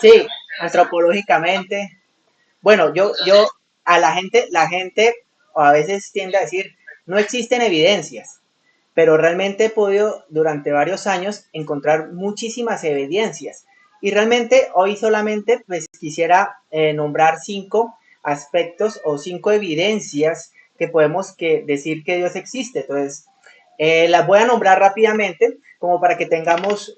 Sí, antropológicamente. Bueno, yo a la gente a veces tiende a decir, no existen evidencias, pero realmente he podido durante varios años encontrar muchísimas evidencias. Y realmente hoy solamente pues quisiera nombrar 5 aspectos o 5 evidencias que podemos decir que Dios existe. Entonces, las voy a nombrar rápidamente como para que tengamos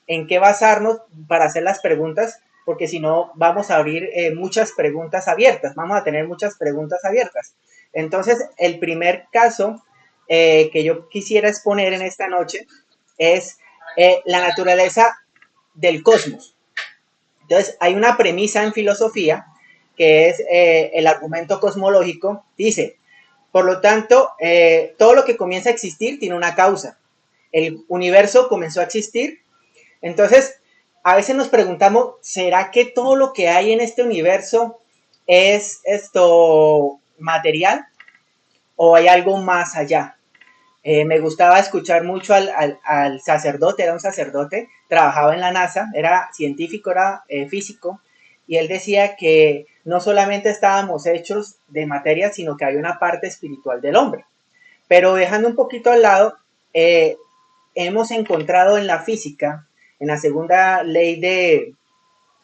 en qué basarnos para hacer las preguntas, porque si no vamos a abrir muchas preguntas abiertas, vamos a tener muchas preguntas abiertas. Entonces, el primer caso que yo quisiera exponer en esta noche es la naturaleza del cosmos. Entonces, hay una premisa en filosofía que es el argumento cosmológico. Dice, por lo tanto, todo lo que comienza a existir tiene una causa. El universo comenzó a existir. Entonces, a veces nos preguntamos, ¿será que todo lo que hay en este universo es esto material o hay algo más allá? Me gustaba escuchar mucho al sacerdote, era un sacerdote, trabajaba en la NASA, era científico, era físico, y él decía que no solamente estábamos hechos de materia, sino que hay una parte espiritual del hombre. Pero dejando un poquito al lado, eh, hemos encontrado en la física, en la segunda ley de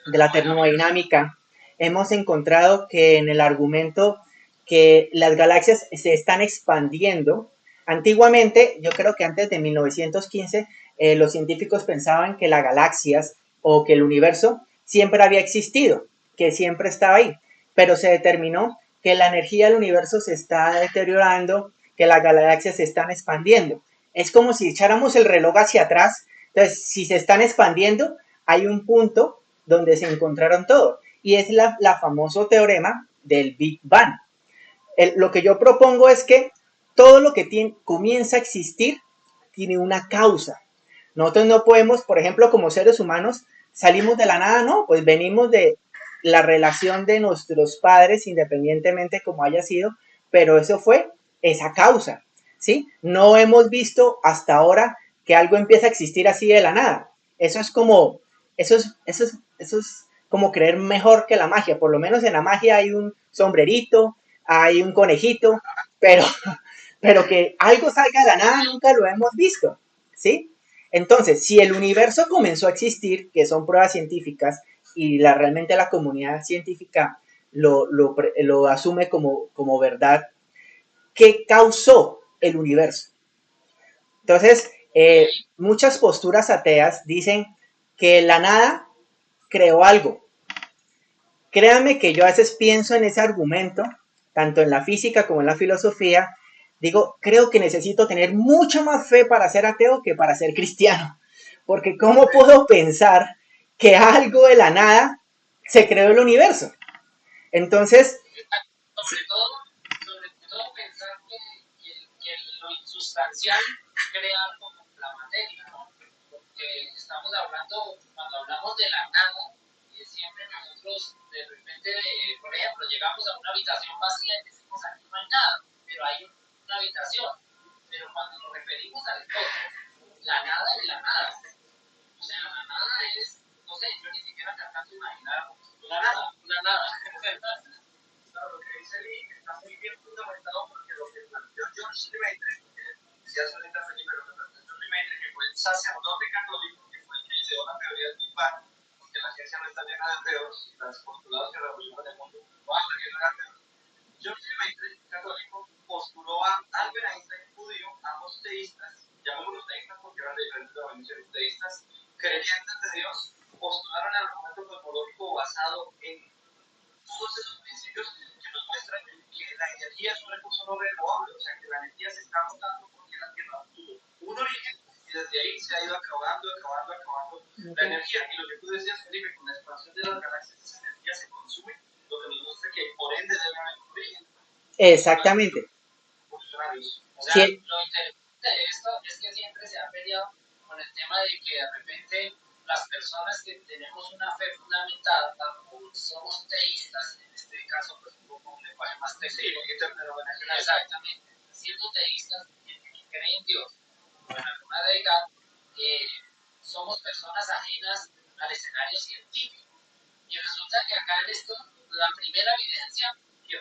la termodinámica, hemos encontrado que en el argumento que las galaxias se están expandiendo. Antiguamente, yo creo que antes de 1915, los científicos pensaban que las galaxias o que el universo siempre había existido, que siempre estaba ahí, pero se determinó que la energía del universo se está deteriorando, que las galaxias se están expandiendo. Es como si echáramos el reloj hacia atrás. Entonces, si se están expandiendo, hay un punto donde se encontraron todo. Y es la famoso teorema del Big Bang. Lo que yo propongo es que todo lo que comienza a existir tiene una causa. Nosotros no podemos, por ejemplo, como seres humanos, salimos de la nada, no, pues venimos de la relación de nuestros padres, independientemente como haya sido, pero eso fue esa causa, ¿sí? No hemos visto hasta ahora que algo empieza a existir así de la nada. Eso es como, eso es como creer mejor que la magia. Por lo menos en la magia hay un sombrerito, hay un conejito, pero, pero que algo salga de la nada nunca lo hemos visto, ¿sí? Entonces, si el universo comenzó a existir, que son pruebas científicas, y realmente la comunidad científica lo asume como verdad, ¿qué causó el universo? Entonces, muchas posturas ateas dicen que la nada creó algo. Créanme que yo a veces pienso en ese argumento, tanto en la física como en la filosofía, digo, creo que necesito tener mucha más fe para ser ateo que para ser cristiano, porque ¿cómo puedo pensar que algo de la nada se creó el universo? Entonces, desde ahí se ha ido acabando la energía. Y lo que tú decías, Felipe, con la expansión de las galaxias, esa energía se consume, lo que nos muestra que por ende debe haber un origen. Exactamente. O sea, Sí. lo interesante de esto es que siempre se ha peleado con el tema de que de repente las personas que tenemos una fe fundamentada, o somos teístas, en este caso, pues un poco un lenguaje más técnico, exactamente, siendo teístas que creen en Dios, o en alguna deidad, somos personas ajenas al escenario científico. Y resulta que acá en esto, la primera evidencia que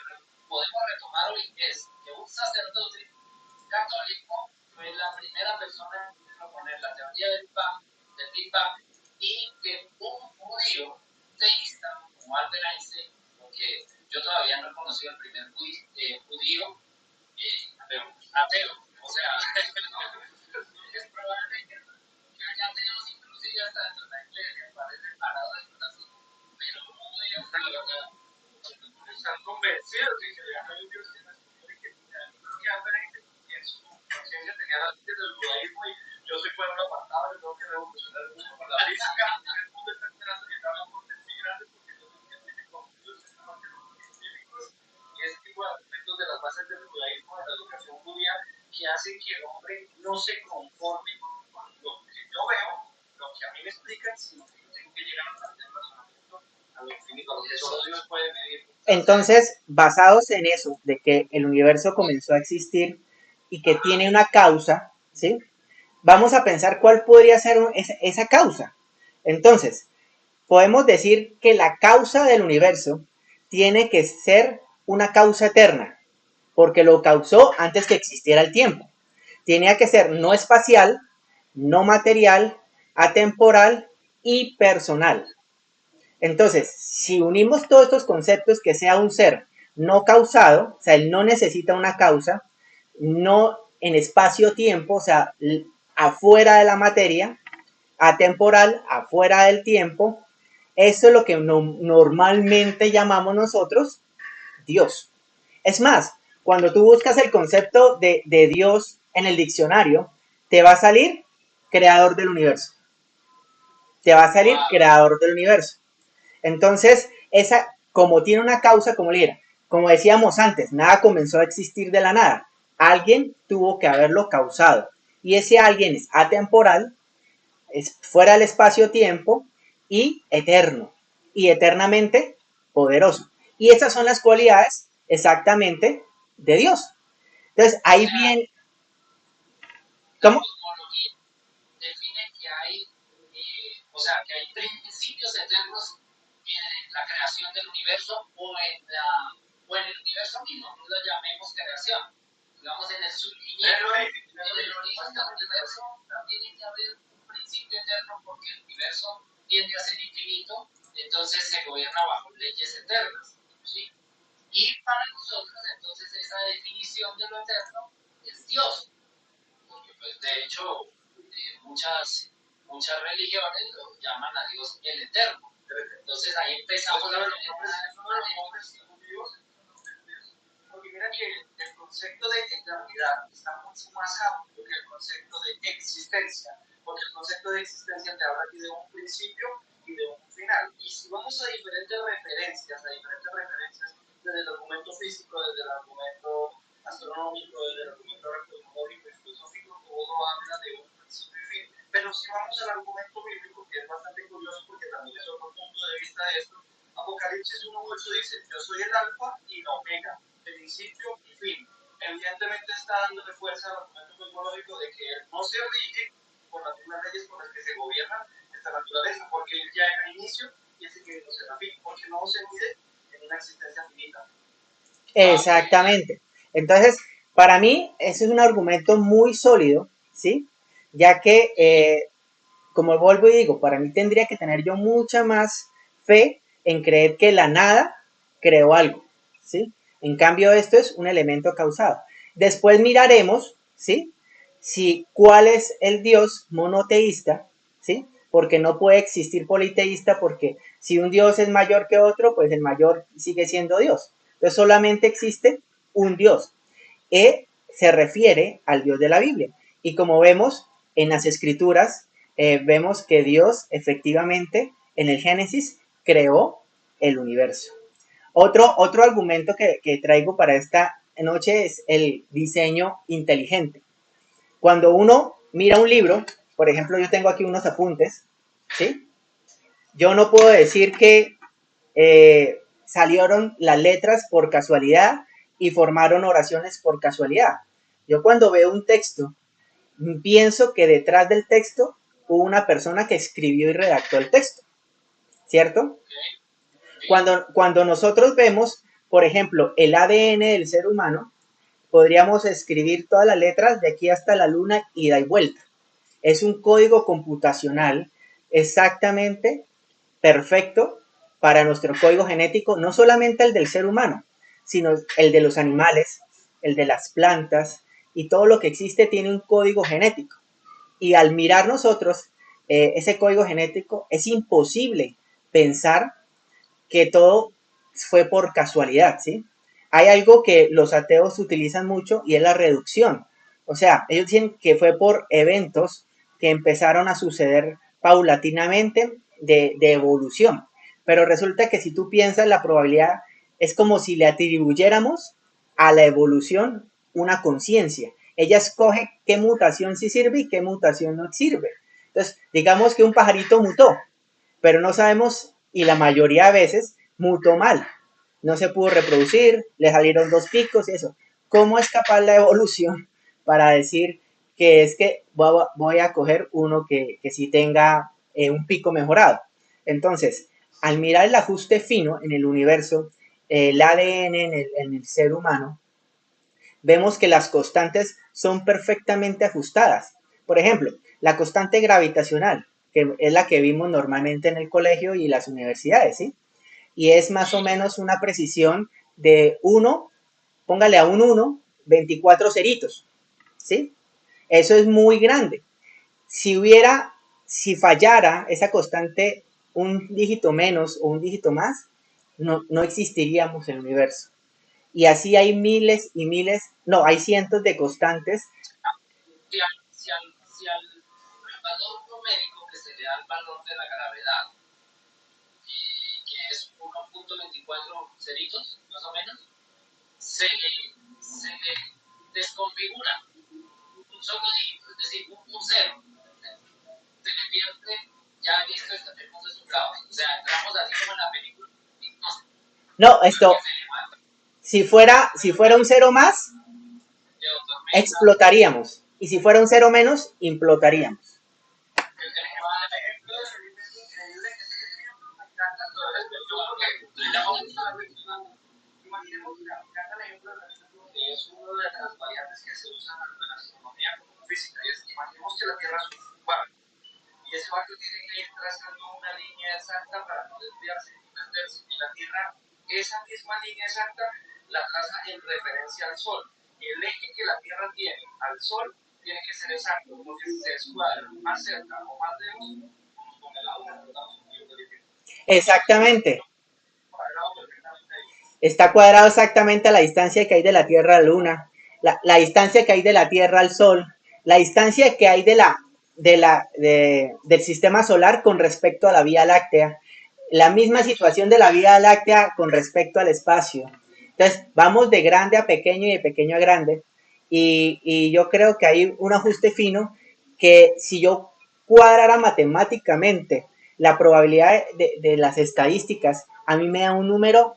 podemos retomar hoy es que un sacerdote católico fue la primera persona en proponer la teoría del Big Bang, y que un judío teísta como Albert Einstein, porque yo todavía no he conocido el primer judío ateo, o sea, es probable que haya ateos inclusive hasta dentro de la iglesia, parece paradójico así, pero un judío están convencidos de que hay un Dios que no es que Albert Einstein en su conciencia tenía las leyes del judaísmo, y yo soy fuera un apartado, yo tengo que revolucionar el mundo con la física, el mundo está esperando que hagamos muy grandes porque yo soy científico, yo soy más que los científicos, y ese tipo de aspectos de las bases del judaísmo, de la educación judía, que hacen que el hombre no se conforme con lo que yo veo, lo que a mí me explican, sino que yo tengo que llegar a partir del razonamiento a lo infinito, a lo que solo Dios puede medir. Entonces, basados en eso, de que el universo comenzó a existir y que tiene una causa, ¿sí? Vamos a pensar cuál podría ser esa causa. Entonces, podemos decir que la causa del universo tiene que ser una causa eterna, porque lo causó antes que existiera el tiempo. Tenía que ser no espacial, no material, atemporal y personal. Entonces, si unimos todos estos conceptos, que sea un ser no causado, o sea, él no necesita una causa, no en espacio-tiempo, o sea, afuera de la materia, atemporal, afuera del tiempo, eso es lo que normalmente llamamos nosotros Dios. Es más, cuando tú buscas el concepto de Dios en el diccionario, te va a salir creador del universo. Te va a salir creador del universo. Entonces, esa, como tiene una causa, como decíamos antes, nada comenzó a existir de la nada. Alguien tuvo que haberlo causado. Y ese alguien es atemporal, es fuera del espacio-tiempo y eterno. Y eternamente poderoso. Y esas son las cualidades exactamente de Dios. Entonces, ahí viene... ¿Cómo? Define que hay, o sea, que hay principios eternos en la creación del universo o en el universo mismo, no lo llamemos creación, digamos en el surgimiento, en el origen del universo tiene que haber un principio eterno porque el universo tiende a ser infinito, entonces se gobierna bajo leyes eternas, ¿sí? Y para nosotros entonces esa definición de lo eterno es Dios, porque pues de hecho muchas religiones lo llaman a Dios el Eterno. Entonces ahí empezamos a ver porque mira que el concepto de eternidad está mucho más amplio que el concepto de existencia, porque el concepto de existencia te habla aquí de un principio y de un final. Y si vamos a diferentes referencias, desde el argumento físico, desde el argumento astronómico, desde el argumento arqueológico y filosófico, todo habla de un principio y fin. Pero si vamos al argumento bíblico, que es bastante curioso porque también es otro punto de vista de esto, Apocalipsis 1.8 dice, yo soy el alfa y el omega, principio y fin. Evidentemente está dándole fuerza al argumento cosmológico de que él no se rige por las mismas leyes por las que se gobierna esta naturaleza, porque él ya era inicio y ese que no será fin, porque no se mide en una existencia finita. Exactamente. Entonces, para mí, ese es un argumento muy sólido, ¿sí? Ya que, como vuelvo y digo, para mí tendría que tener yo mucha más fe en creer que la nada creó algo, ¿sí? En cambio, esto es un elemento causado. Después miraremos, ¿sí? Si cuál es el Dios monoteísta, ¿sí? Porque no puede existir politeísta, porque si un Dios es mayor que otro, pues el mayor sigue siendo Dios. Entonces solamente existe un Dios. Se refiere al Dios de la Biblia. Y como vemos, en las escrituras vemos que Dios efectivamente en el Génesis creó el universo. Otro argumento que traigo para esta noche es el diseño inteligente. Cuando uno mira un libro, por ejemplo, yo tengo aquí unos apuntes, ¿sí? Yo no puedo decir que salieron las letras por casualidad y formaron oraciones por casualidad. Yo cuando veo un texto, pienso que detrás del texto hubo una persona que escribió y redactó el texto, ¿cierto? Cuando nosotros vemos, por ejemplo, el ADN del ser humano, podríamos escribir todas las letras de aquí hasta la luna y da y vuelta. Es un código computacional exactamente perfecto para nuestro código genético, no solamente el del ser humano, sino el de los animales, el de las plantas, y todo lo que existe tiene un código genético. Y al mirar nosotros ese código genético, es imposible pensar que todo fue por casualidad, ¿sí? Hay algo que los ateos utilizan mucho y es la reducción. O sea, ellos dicen que fue por eventos que empezaron a suceder paulatinamente de evolución. Pero resulta que si tú piensas, la probabilidad es como si le atribuyéramos a la evolución una conciencia. Ella escoge qué mutación sí sirve y qué mutación no sirve. Entonces, digamos que un pajarito mutó, pero no sabemos, y la mayoría de veces mutó mal. No se pudo reproducir, le salieron dos picos y eso. ¿Cómo es capaz la evolución para decir que es que voy a coger uno que sí tenga un pico mejorado? Entonces, al mirar el ajuste fino en el universo, el ADN en el ser humano, vemos que las constantes son perfectamente ajustadas. Por ejemplo, la constante gravitacional, que es la que vimos normalmente en el colegio y las universidades, ¿sí? Y es más o menos una precisión de 1, póngale a un 1, 24 ceritos, ¿sí? Eso es muy grande. Si fallara esa constante un dígito menos o un dígito más, no existiríamos en el universo. Y así hay miles y miles, no, hay cientos de constantes. Si al valor numérico que se le da al valor de la gravedad, que es 1.24 ceritos, más o menos, se le desconfigura un solo dígito, es decir, un cero. Se le pierde, ya listo, el mundo es un caos. O sea, entramos así como en la película. No, esto, si fuera un cero más, explotaríamos. Y si fuera un cero menos, implotaríamos. Es una de las variables que se usan en la astronomía como física. Y es, imaginemos que la Tierra es un barco. Y ese barco tiene que ir trazando una línea exacta para no desviarse ni perderse. Y la Tierra, esa misma línea exacta, la traza en referencia al Sol. Y el eje que la Tierra tiene al Sol tiene que ser exacto, porque si se descuadra más cerca o más lejos, como con el agua, estamos un poquito difícil. Exactamente. Está cuadrado exactamente a la distancia que hay de la Tierra a la Luna, la distancia que hay de la Tierra al Sol, la distancia que hay del sistema solar con respecto a la Vía Láctea, la misma situación de la Vía Láctea con respecto al espacio. Entonces, vamos de grande a pequeño y de pequeño a grande. Y yo creo que hay un ajuste fino que si yo cuadrara matemáticamente la probabilidad de las estadísticas, a mí me da un número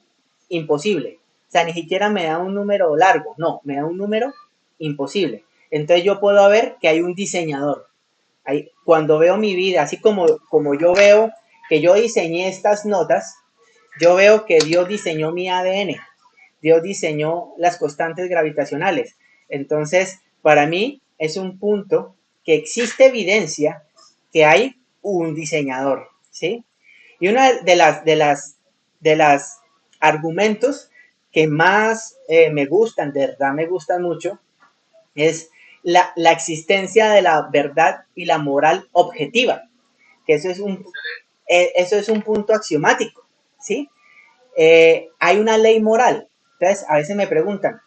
imposible. O sea, ni siquiera me da un número largo, no, me da un número imposible. Entonces yo puedo ver que hay un diseñador. Cuando veo mi vida, así como yo veo que yo diseñé estas notas, yo veo que Dios diseñó mi ADN, Dios diseñó las constantes gravitacionales. Entonces, para mí es un punto que existe evidencia que hay un diseñador, ¿sí? Y una de las argumentos que más me gustan, de verdad me gustan mucho, es la existencia de la verdad y la moral objetiva, que eso es un punto axiomático, ¿sí? Hay una ley moral. Entonces, a veces me preguntan,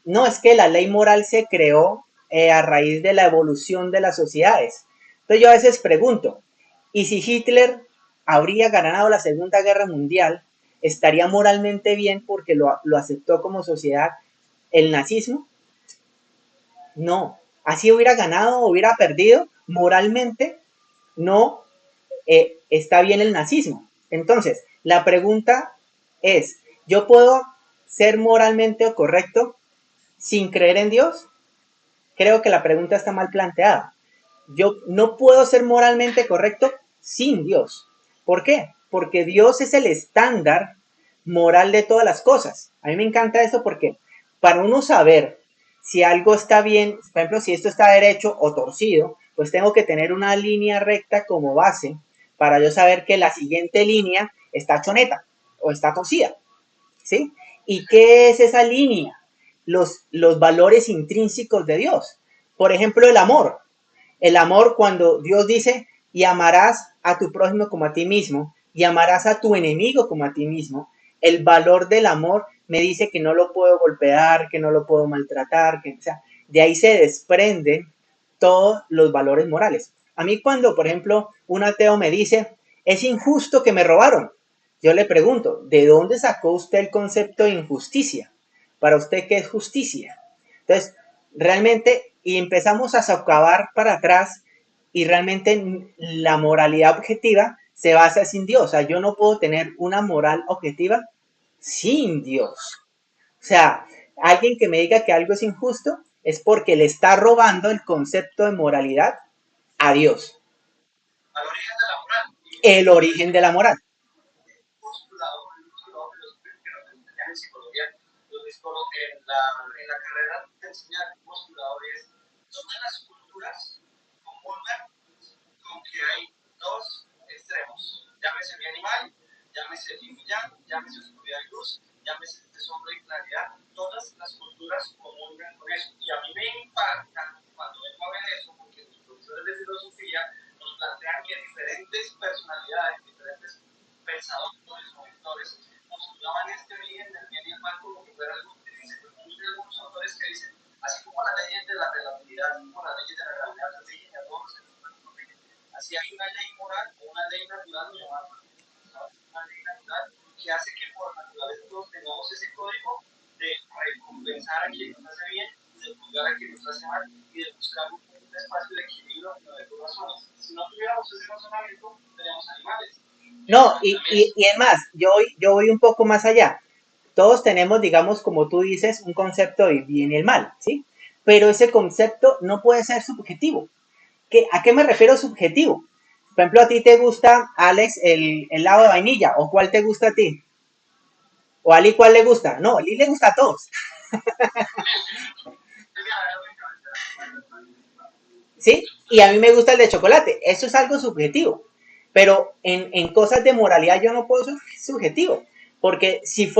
no, es que la ley moral se creó a raíz de la evolución de las sociedades. Entonces yo a veces pregunto, ¿y si Hitler habría ganado la Segunda Guerra Mundial, estaría moralmente bien porque lo aceptó como sociedad el nazismo? No. Así hubiera ganado o hubiera perdido, moralmente no está bien el nazismo. Entonces, la pregunta es, ¿yo puedo ser moralmente correcto sin creer en Dios? Creo que la pregunta está mal planteada. Yo no puedo ser moralmente correcto sin Dios. ¿Por qué? Porque Dios es el estándar moral de todas las cosas. A mí me encanta eso porque para uno saber si algo está bien, por ejemplo, si esto está derecho o torcido, pues tengo que tener una línea recta como base para yo saber que la siguiente línea está choneta o está torcida. ¿Sí? ¿Y qué es esa línea? Los valores intrínsecos de Dios. Por ejemplo, el amor. El amor cuando Dios dice, y amarás a tu prójimo como a ti mismo, y amarás a tu enemigo como a ti mismo, el valor del amor me dice que no lo puedo golpear, que no lo puedo maltratar, que, o sea, de ahí se desprenden todos los valores morales. A mí cuando, por ejemplo, un ateo me dice, es injusto que me robaron, yo le pregunto, ¿de dónde sacó usted el concepto de injusticia? Para usted, ¿qué es justicia? Entonces, realmente, y empezamos a socavar para atrás, y realmente la moralidad objetiva se basa sin Dios. O sea, yo no puedo tener una moral objetiva sin Dios. O sea, alguien que me diga que algo es injusto es porque le está robando el concepto de moralidad a Dios. Al origen de la moral. El origen de la moral. En psicología, en la carrera te enseñan postuladores, todas las culturas comulgan con que hay dos extremos, llámese bien y mal, llámese yin y yang, llámese oscuridad y luz, llámese sombra y claridad, todas las culturas comulgan con eso. Y a mí me impacta cuando vengo a ver eso, porque los profesores de filosofía nos plantean que diferentes personalidades, diferentes pensadores o lectores postulaban este origen del bien y el mal como que fuera algo que dice. Hay algunos autores que dicen, así como las leyes de la relatividad, como las leyes de la gravedad, las leyes de todos los seres humanos no rigen. Así hay una ley moral o una ley natural, lo llamamos una ley natural, que hace que por naturaleza todos tengamos ese código de recompensar a quien nos hace bien, de juzgar a quien nos hace mal y de buscar un espacio de equilibrio de todas zonas. Si no tuviéramos ese razonamiento, tenemos animales. No, y es más, yo voy un poco más allá. Todos tenemos, digamos, como tú dices, un concepto de bien y el mal, ¿sí? Pero ese concepto no puede ser subjetivo. ¿A qué me refiero subjetivo? Por ejemplo, a ti te gusta, Alex, el helado de vainilla, o cuál te gusta a ti, o a Ali cuál le gusta. No, a Ali le gusta a todos, ¿sí? Y a mí me gusta el de chocolate. Eso es algo subjetivo. Pero en cosas de moralidad yo no puedo ser subjetivo. Porque si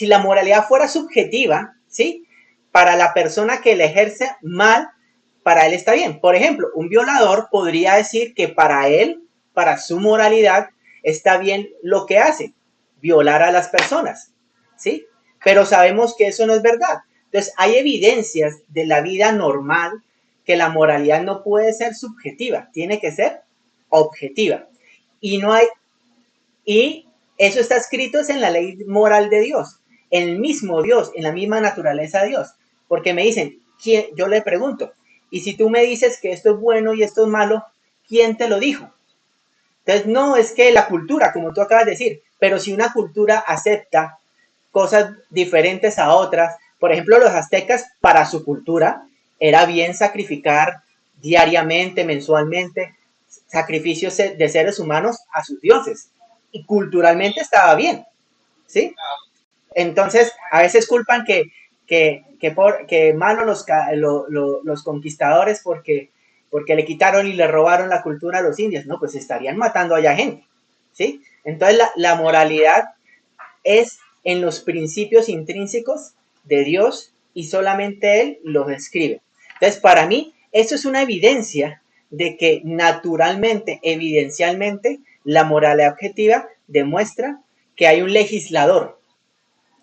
la moralidad fuera subjetiva, ¿sí? Para la persona que la ejerce mal, para él está bien. Por ejemplo, un violador podría decir que para él, para su moralidad, está bien lo que hace, violar a las personas, ¿sí? Pero sabemos que eso no es verdad. Entonces, hay evidencias de la vida normal que la moralidad no puede ser subjetiva, tiene que ser objetiva. Y no hay, y eso está escrito en la ley moral de Dios, en el mismo Dios, en la misma naturaleza de Dios. Porque me dicen, yo le pregunto, y si tú me dices que esto es bueno y esto es malo, ¿quién te lo dijo? Entonces, no es que la cultura, como tú acabas de decir, pero si una cultura acepta cosas diferentes a otras, por ejemplo, los aztecas, para su cultura, era bien sacrificar diariamente, mensualmente, sacrificios de seres humanos a sus dioses. Y culturalmente estaba bien, ¿sí? Entonces, a veces culpan que malos los conquistadores porque le quitaron y le robaron la cultura a los indios. No, pues estarían matando allá gente, ¿sí? Entonces, la moralidad es en los principios intrínsecos de Dios y solamente Él los describe. Entonces, para mí, eso es una evidencia de que naturalmente, evidencialmente, la moralidad objetiva demuestra que hay un legislador,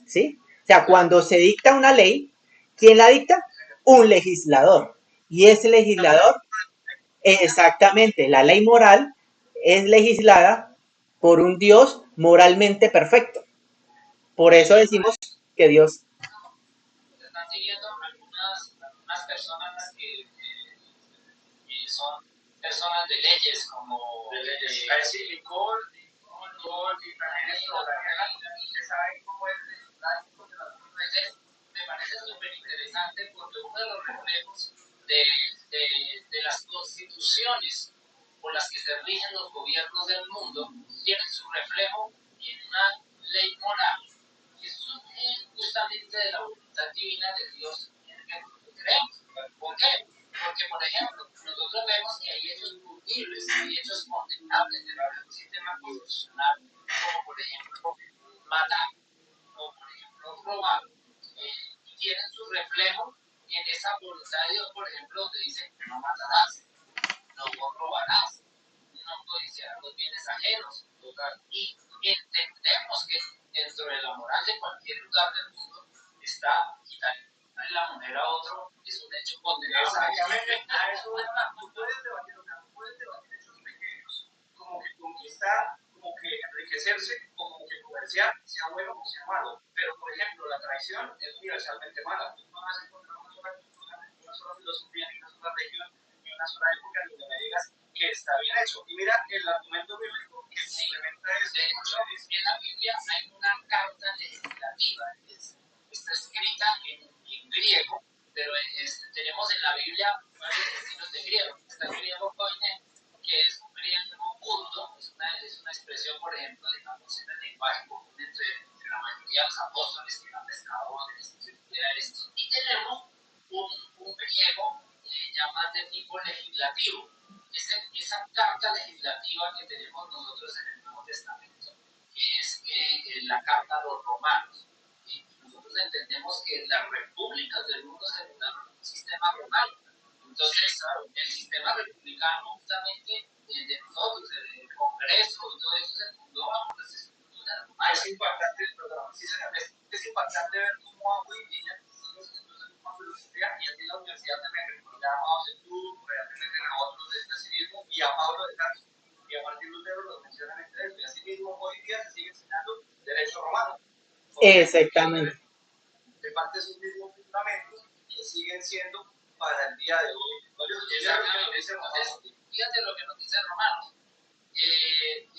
¿sí? O sea, cuando se dicta una ley, ¿quién la dicta? Un legislador. y es legislador. Exactamente, la ley moral es legislada por un Dios moralmente perfecto. Por eso decimos que Dios... Se están siguiendo algunas personas que son personas de leyes, como de leyes. Casi Nicole, y también se sabe cómo es me parece súper interesante porque uno de los reflejos de las constituciones por las que se rigen los gobiernos del mundo tienen su reflejo en una ley moral que surge justamente de la voluntad divina de Dios en el que nosotros creemos. ¿Por qué? Porque, por ejemplo, nosotros vemos que hay hechos punibles, hay hechos condenables dentro de un sistema constitucional, como por ejemplo matar, o por ejemplo robar, y tienen su reflejo en esa voluntad de Dios, por ejemplo, donde dice no matarás, no robarás, no codiciarás los bienes ajenos, y entendemos que dentro de la moral de cualquier lugar del mundo está quitar la mujer a otro, es un hecho condenado. Exactamente, a eso tú puedes debatir, o sea, no puedes debatir hechos pequeños, como que conquistar, como que enriquecerse, o como que comerciar, sea bueno o sea malo. Pero, por ejemplo, la traición es universalmente mala. Tú no vas a encontrar una sola cultura, una sola filosofía, ni una sola región, ni una sola época donde me digas que está bien hecho. Y mira, el argumento bíblico que complementa eso. De hecho, en la Biblia hay una carta legislativa, está escrita en griego, pero tenemos en la Biblia varios estilos de griego. Está el griego koine, que es un griego burdo, es una expresión, por ejemplo, digamos, en el lenguaje común entre la mayoría de los apóstoles, que eran pescadores, y tenemos un griego ya más de tipo legislativo. Esa carta legislativa que tenemos nosotros en el Nuevo Testamento, que es la carta a los romanos. Y nosotros entendemos que las repúblicas del mundo se fundaron en un sistema romano. Entonces, el sistema republicano, justamente de nosotros, el Congreso y todo eso se fundó bajo las estructuras romanas. Es impactante, es impactante ver cómo hoy en día los estudios de la filosofía y así la universidad también recordaba a Mao Zedong, realmente a otros del cristianismo y a Pablo de Tarso y a Martín Lutero los mencionan entre ellos. Y así mismo hoy día se sigue enseñando derecho romano. Exactamente. De parte de sus mismos fundamentos que siguen siendo para el día de hoy. Fíjate lo que nos dice Romanos. En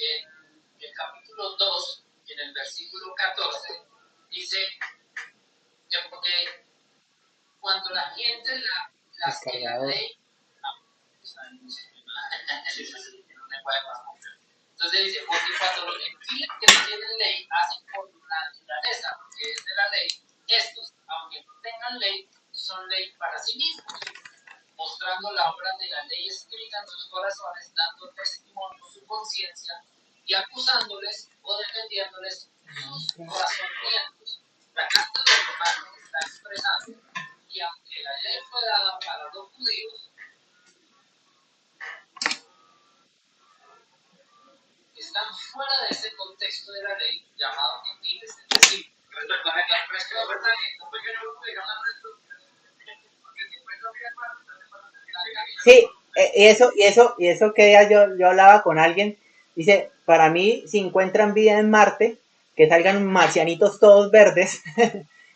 el capítulo 2, en el versículo 14, dice que porque cuando la gente la ley, entonces dice, porque cuando los gentiles que no tienen ley hacen por naturaleza, porque es de la ley, estos, aunque no tengan ley, son ley para sí mismos, mostrando la obra de la ley escrita en sus corazones, dando testimonio su conciencia y acusándoles o defendiéndoles sus razonamientos. La carta de los romanos está expresando que aunque la ley fue dada para los judíos, están fuera de ese contexto de la ley llamado gentiles, es decir, el resto de verdad que un pequeño grupo diga una porque si encuentro Sí, y eso que yo hablaba con alguien, dice, para mí, si encuentran vida en Marte, que salgan marcianitos todos verdes,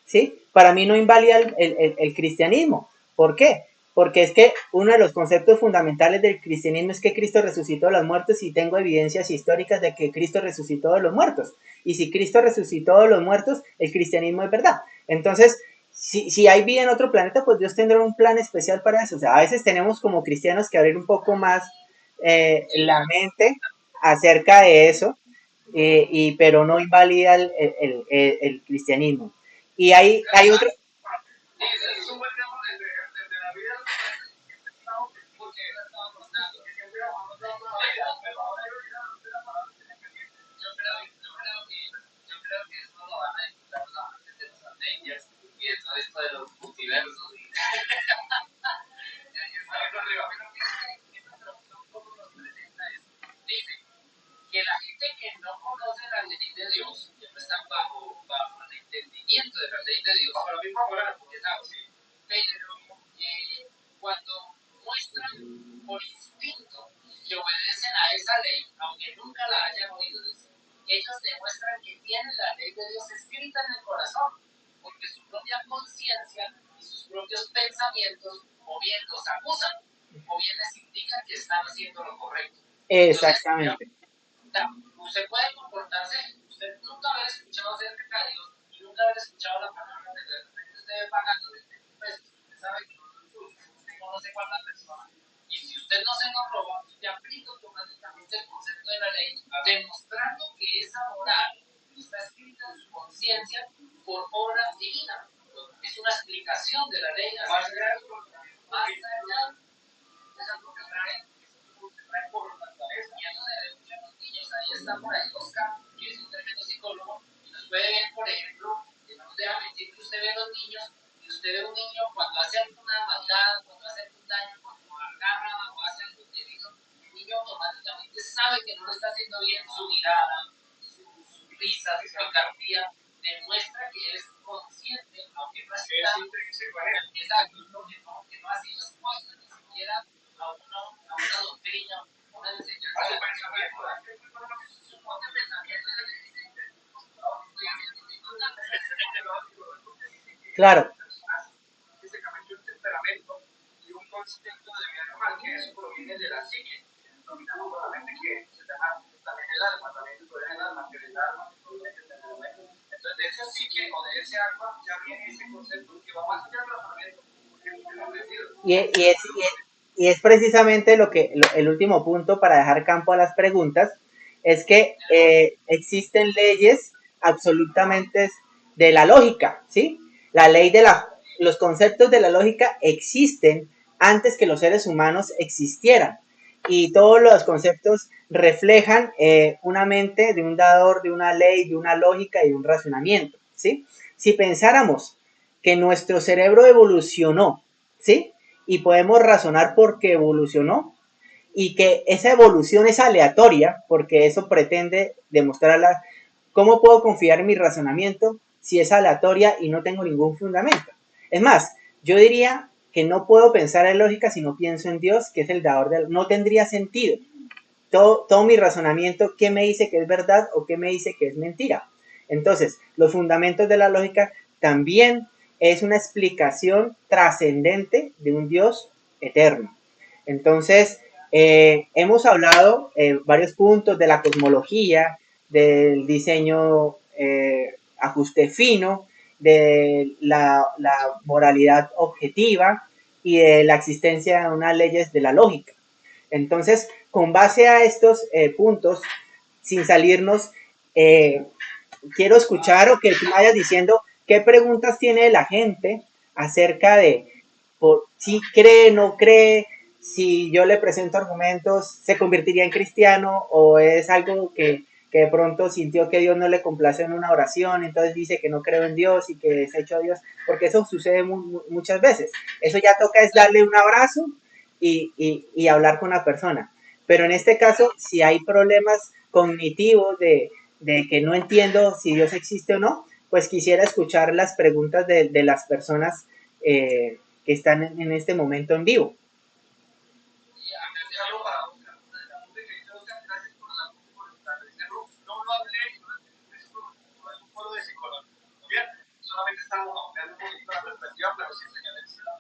¿sí? Para mí no invalida el cristianismo. ¿Por qué? Porque es que uno de los conceptos fundamentales del cristianismo es que Cristo resucitó de los muertos y tengo evidencias históricas de que Cristo resucitó de los muertos. Y si Cristo resucitó de los muertos, el cristianismo es verdad. Entonces, si hay vida en otro planeta, pues Dios tendrá un plan especial para eso. O sea, a veces tenemos como cristianos que abrir un poco más la mente acerca de eso, pero no invalida el cristianismo. Y hay otro... es un buen tema de la vida porque estaba contando que siempre vamos a una vida, pero ahora yo creo que eso lo van a disfrutar los amantes de los Avengers y de todo esto de los multiversos y dice que la gente que no conoce la ley de Dios, que no están bajo el entendimiento de la ley de Dios, pero mismo ahora porque pero tienen la ley de Dios escrita en el corazón, porque su propia conciencia y sus propios pensamientos o bien los acusan o bien les indican que están haciendo lo correcto. Entonces, Exactamente. usted puede comportarse, usted nunca haber escuchado acerca de Dios y nunca haber escuchado la palabra de Dios, usted ve pagando 20 pesos, usted sabe que no son suyos, usted conoce cuántas personas, y si usted no se nos roba, usted aplica automáticamente el concepto de la ley, demostrando que esa moral está escrita en su conciencia por obra divina. Es una explicación de la ley, más allá de esa propia trae por naturaleza. Y eso de muchos niños, ahí está por ahí Oscar, que es un tremendo psicólogo, y nos puede ver, por ejemplo, que no nos deja mentir que usted ve a los niños, y usted ve a un niño cuando hace alguna maldad, cuando hace algún daño, cuando agarra o hace algo indebido, el niño automáticamente sabe que no lo está haciendo bien, su mirada, su risa, su picardía, demuestra que él es consciente, aunque no está. Exacto, que no ha sido expuesto ni siquiera a una doctrina, una enseñanza. Su propio pensamiento es el que dice, Claro, básicamente un temperamento y un concepto de vida normal, que eso proviene de la psique. Dominamos por la mente que se llama también el alma, también se puede el alma, que el alma proviene del temperamento. Entonces, de esa psique o de ese alma ya viene ese concepto que va más allá del razonamiento, que es lo aprendido. y, y es, y, es, y es precisamente el último punto para dejar campo a las preguntas, es que existen leyes absolutamente de la lógica, ¿sí? La ley de los conceptos de la lógica existen antes que los seres humanos existieran. Y todos los conceptos reflejan una mente de un dador, de una ley, de una lógica y de un razonamiento, ¿sí? Si pensáramos que nuestro cerebro evolucionó, ¿sí? Y podemos razonar por qué evolucionó y que esa evolución es aleatoria, porque eso pretende demostrarla. ¿Cómo puedo confiar en mi razonamiento si es aleatoria y no tengo ningún fundamento? Es más, yo diría que no puedo pensar en lógica si no pienso en Dios, que es el dador de... No tendría sentido. Todo mi razonamiento, ¿qué me dice que es verdad o qué me dice que es mentira? Entonces, los fundamentos de la lógica también es una explicación trascendente de un Dios eterno. Entonces, hemos hablado varios puntos de la cosmología, del diseño ajuste fino, de la moralidad objetiva y de la existencia de unas leyes de la lógica. Entonces, con base a estos puntos, sin salirnos, eh, quiero escuchar o que tú vayas diciendo qué preguntas tiene la gente acerca de si cree, no cree, si yo le presento argumentos, se convertiría en cristiano o es algo que de pronto sintió que Dios no le complace en una oración, entonces dice que no creo en Dios y que desecho a Dios, porque eso sucede muchas veces. Eso ya toca es darle un abrazo y hablar con la persona. Pero en este caso, si hay problemas cognitivos de que no entiendo si Dios existe o no, pues quisiera escuchar las preguntas de las personas que están en este momento en vivo. Solamente estamos ampliando un poquito la perspectiva, pero sí, señores, la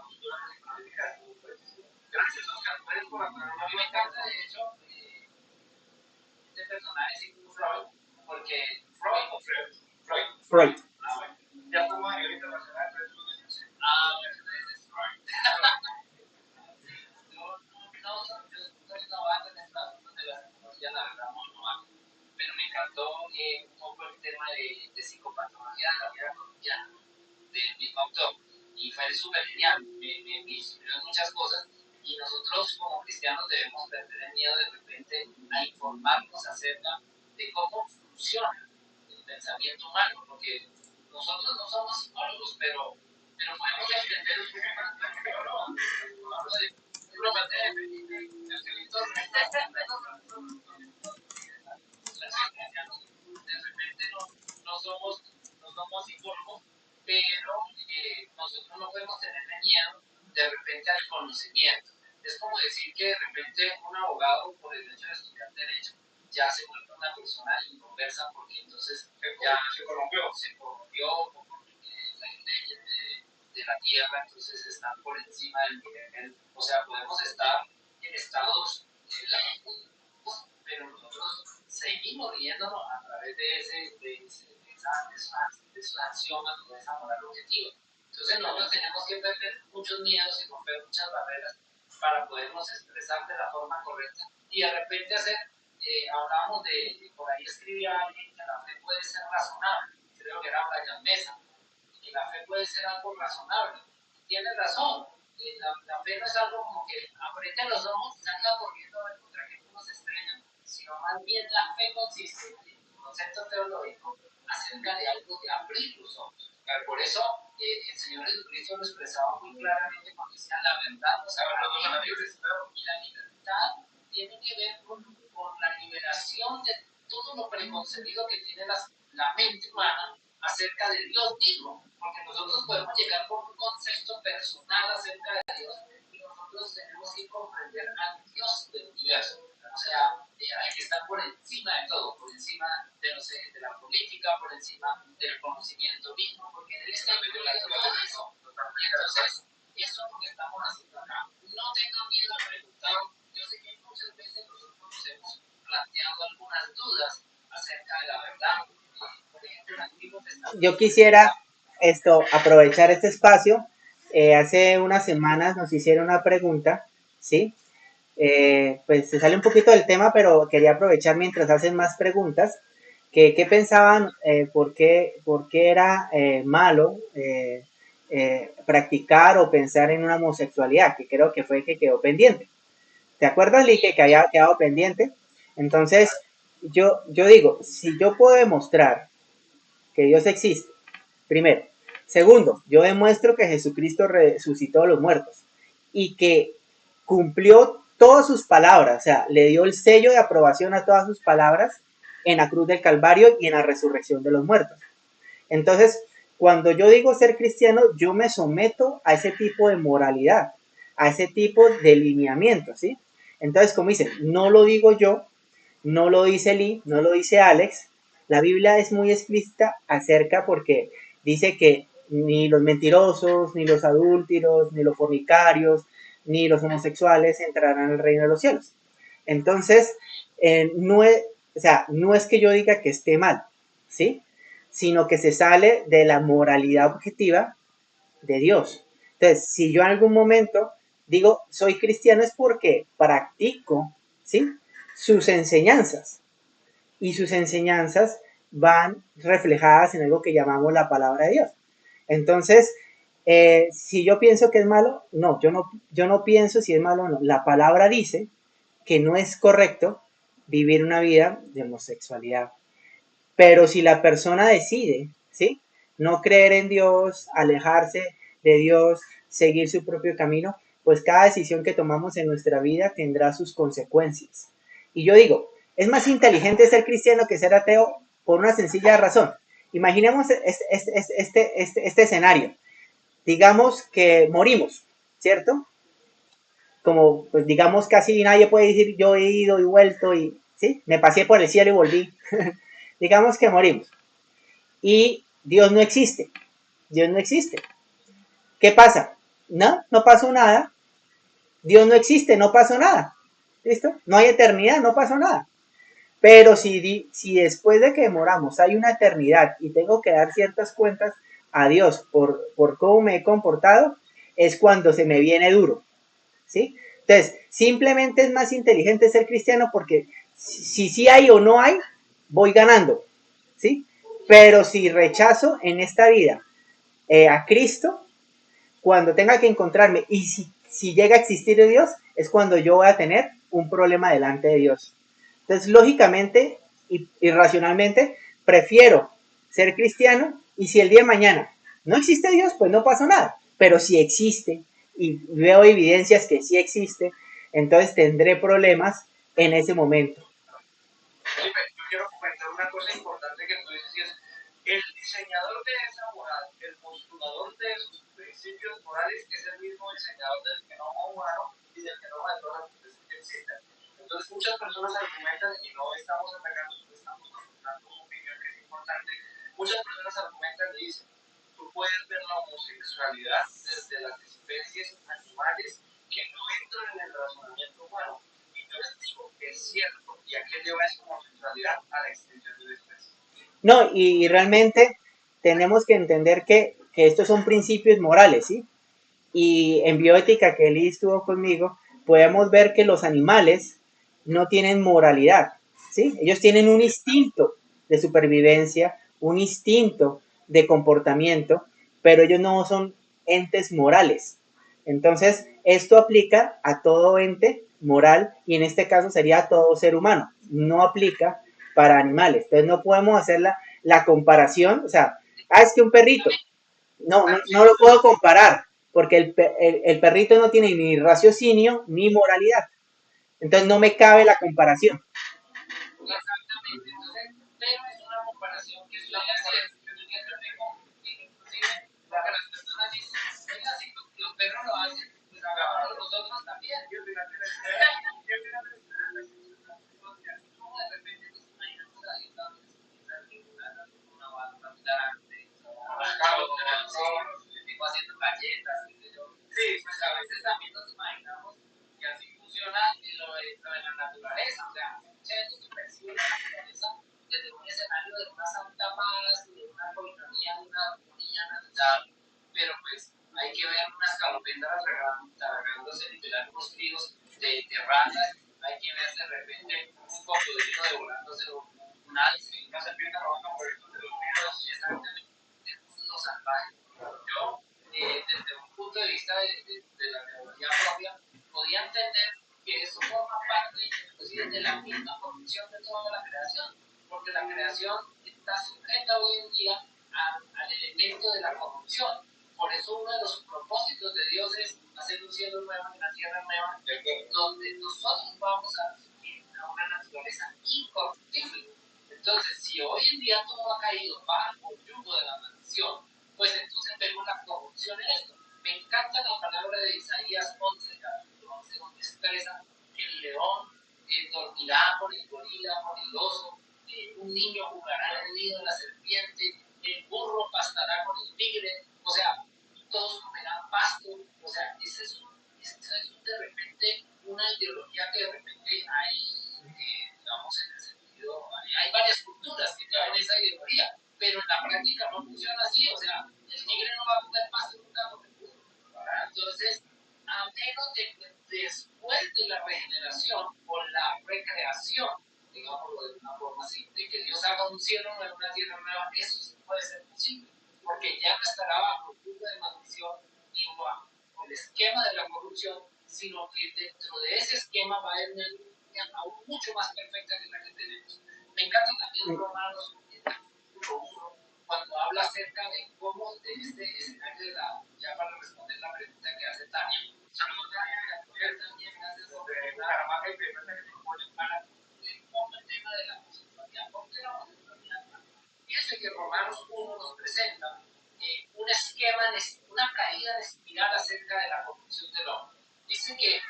postura psicológica es muy precisa. Gracias, Oscar. Gracias por aclararlo. A mí me encanta, de hecho, este personaje Sigmund Freud, porque Freud o Freud. Freud. Freud. Ah, bueno. Ya estamos a nivel internacional, entonces tú dices. Ah, bueno, es Freud. Yo soy novato en estas cosas de la psicología, la verdad, muy novato. Pero me encantó un poco el tema de psicopatología de la vida cotidiana del mismo autor. Y fue súper genial. Me inspiró en muchas cosas. Y nosotros como cristianos debemos perder el miedo de repente a informarnos acerca de cómo funciona el pensamiento humano, porque nosotros no somos psicólogos, pero podemos entender un poco más de repente no somos psicólogos, pero nosotros no podemos tenerle miedo de repente al conocimiento. Es como decir que de repente un abogado, por el hecho de estudiar derecho, ya se vuelve una persona inconversa porque entonces ya se corrompió con las leyes de la tierra, entonces están por encima del nivel. O sea, podemos estar en estados pero nosotros seguimos riéndonos a través de esos axiomas o de esa moral objetiva. Entonces nosotros tenemos que perder muchos miedos y romper muchas barreras para podernos expresar de la forma correcta y de repente hablábamos por ahí escribía alguien que la fe puede ser razonable, creo que era Brian Mesa, que la fe puede ser algo razonable. Tiene razón, la fe no es algo como que apriete los ojos y salga corriendo a ver contra qué uno se estrella, sino más bien la fe consiste en el concepto teológico acerca de algo de abrir los ojos. Por eso el Señor Jesucristo lo expresaba muy claramente cuando decía la verdad nos hará libres. Y la libertad tiene que ver con la liberación de todo lo preconcebido que tiene la mente humana acerca de Dios mismo, porque nosotros podemos llegar con un concepto personal acerca de Dios y nosotros tenemos que comprender al Dios del universo. O sea, hay que estar por encima de todo, por encima de los ejes de la política, por encima del conocimiento mismo, porque en él está vinculado todo eso. Entonces, eso es lo que estamos haciendo acá. No tengan miedo a preguntar. Yo sé que muchas veces nosotros nos hemos planteado algunas dudas acerca de la verdad. Por ejemplo, el Antiguo Testamento. Yo quisiera aprovechar este espacio. Hace unas semanas nos hicieron una pregunta, ¿sí? Pues se sale un poquito del tema, pero quería aprovechar mientras hacen más preguntas. ¿Qué pensaban? Por qué era malo practicar o pensar en una homosexualidad? Que creo que fue que quedó pendiente. ¿Te acuerdas, Lique, que había quedado pendiente? Entonces, yo digo, si yo puedo demostrar que Dios existe, primero. Segundo, yo demuestro que Jesucristo resucitó a los muertos y que cumplió todas sus palabras, o sea, le dio el sello de aprobación a todas sus palabras en la cruz del Calvario y en la resurrección de los muertos. Entonces, cuando yo digo ser cristiano, yo me someto a ese tipo de moralidad, a ese tipo de lineamiento, ¿sí? Entonces, como dicen, no lo digo yo, no lo dice Lee, no lo dice Alex. La Biblia es muy explícita acerca porque dice que ni los mentirosos, ni los adúlteros, ni los fornicarios, ni los homosexuales entrarán al reino de los cielos. Entonces, no es que yo diga que esté mal, ¿sí? Sino que se sale de la moralidad objetiva de Dios. Entonces, si yo en algún momento digo soy cristiano es porque practico, ¿sí? Sus enseñanzas. Y sus enseñanzas van reflejadas en algo que llamamos la palabra de Dios. Entonces, si yo pienso que es malo, no, yo no pienso si es malo o no. La palabra dice que no es correcto vivir una vida de homosexualidad. Pero si la persona decide, ¿sí? No creer en Dios, alejarse de Dios, seguir su propio camino, pues cada decisión que tomamos en nuestra vida tendrá sus consecuencias. Y yo digo, es más inteligente ser cristiano que ser ateo por una sencilla razón. Imaginemos este escenario. Digamos que morimos, ¿cierto? Como, pues digamos, casi nadie puede decir yo he ido y vuelto y, ¿sí? Me pasé por el cielo y volví. Digamos que morimos y Dios no existe. Dios no existe. ¿Qué pasa? No, no pasó nada. Dios no existe, no pasó nada. ¿Listo? No hay eternidad, no pasó nada. Pero si después de que moramos hay una eternidad y tengo que dar ciertas cuentas a Dios por cómo me he comportado, es cuando se me viene duro. ¿Sí? Entonces, simplemente es más inteligente ser cristiano porque si sí hay o no hay, voy ganando. ¿Sí? Pero si rechazo en esta vida a Cristo, cuando tenga que encontrarme y si llega a existir Dios, es cuando yo voy a tener un problema delante de Dios. Entonces, lógicamente y racionalmente, prefiero ser cristiano y si el día de mañana no existe Dios, pues no pasa nada. Pero si existe y veo evidencias que sí existe, entonces tendré problemas en ese momento. Felipe, yo quiero comentar una cosa importante que tú dices y es el diseñador de esa moral, el postulador de sus principios morales es el mismo diseñador del genoma humano y del genoma de todas las especies que existen. Entonces muchas personas argumentan, y no estamos atacando, no estamos dando una opinión que es importante, muchas personas argumentan y dicen, tú puedes ver la homosexualidad desde las especies animales que no entran en el razonamiento humano. Y yo les digo que es cierto, ¿y a qué lleva esa homosexualidad? A la extinción de la especie. No, y realmente tenemos que entender que estos son principios morales, ¿sí? Y en bioética, que Eli estuvo conmigo, podemos ver que los animales no tienen moralidad, ¿sí? Ellos tienen un instinto de supervivencia, un instinto de comportamiento, pero ellos no son entes morales. Entonces, esto aplica a todo ente moral y en este caso sería a todo ser humano, no aplica para animales. Entonces, no podemos hacer la comparación, o sea, es que un perrito, no lo puedo comparar, porque el perrito no tiene ni raciocinio ni moralidad. Entonces no me cabe la comparación. Exactamente, entonces, pero es una comparación que suele hacer, inclusive, porque las personas dicen, oiga, si los perros lo hacen, pues hagámoslo nosotros también. Yo de repente nos imaginamos a alguien dando una vaca grande, haciendo galletas, sí, pues a veces también nos imaginamos que así funciona lo de la naturaleza, o sea, mucha gente que percibe la naturaleza desde un escenario de una santa paz, de una coinonía, de una armonía natural, pero pues hay que ver unas calopendras regalándose literal unos críos de ratas, hay que ver de repente un cocodrilo devorándose un alce, una serpiente robando por eso de los críos, y exactamente el mundo salvaje. Yo, desde un punto de vista de la teología propia, podía entender que eso forma parte inclusive de la misma condición de toda la creación, porque la creación está sujeta hoy en día al elemento de la corrupción. Por eso uno de los propósitos de Dios es hacer un cielo nuevo y una tierra nueva, donde nosotros vamos a vivir una naturaleza incorruptible. Entonces, si hoy en día todo ha caído bajo el yugo de la maldición, pues entonces vemos la corrupción en esto. Me encanta la palabra de Isaías 11, capítulo 11, donde expresa que el león dormirá con el gorila, con el oso, un niño jugará en el nido de la serpiente, el burro pastará con el tigre, o sea, todos comerán pasto, o sea, ese es de repente una ideología que de repente hay, digamos, en el sentido, hay varias culturas que traen esa ideología, pero en la práctica no funciona así, o sea, el tigre no va a comer pasto nunca con el burro, ¿verdad? Entonces, a menos de que después de la regeneración o la recreación, digámoslo de una forma así, de que Dios haga un cielo nuevo, una tierra nueva, eso sí puede ser posible, porque ya no estará bajo el yugo de maldición ni bajo el esquema de la corrupción, sino que dentro de ese esquema va a haber una línea aún mucho más perfecta que la que tenemos. Me encanta también Romanos 1, cuando habla acerca de cómo de este escenario de la, ya para responder la pregunta que hace Tania, saludos Tania, y a mujer también, gracias por Caramaca y pregunta que nos pone para cómo el tema de la homosexualidad, ¿por qué la homosexualidad? Fíjense que Romanos 1 nos presenta un esquema, una caída de espiral acerca de la corrupción del hombre. Dice que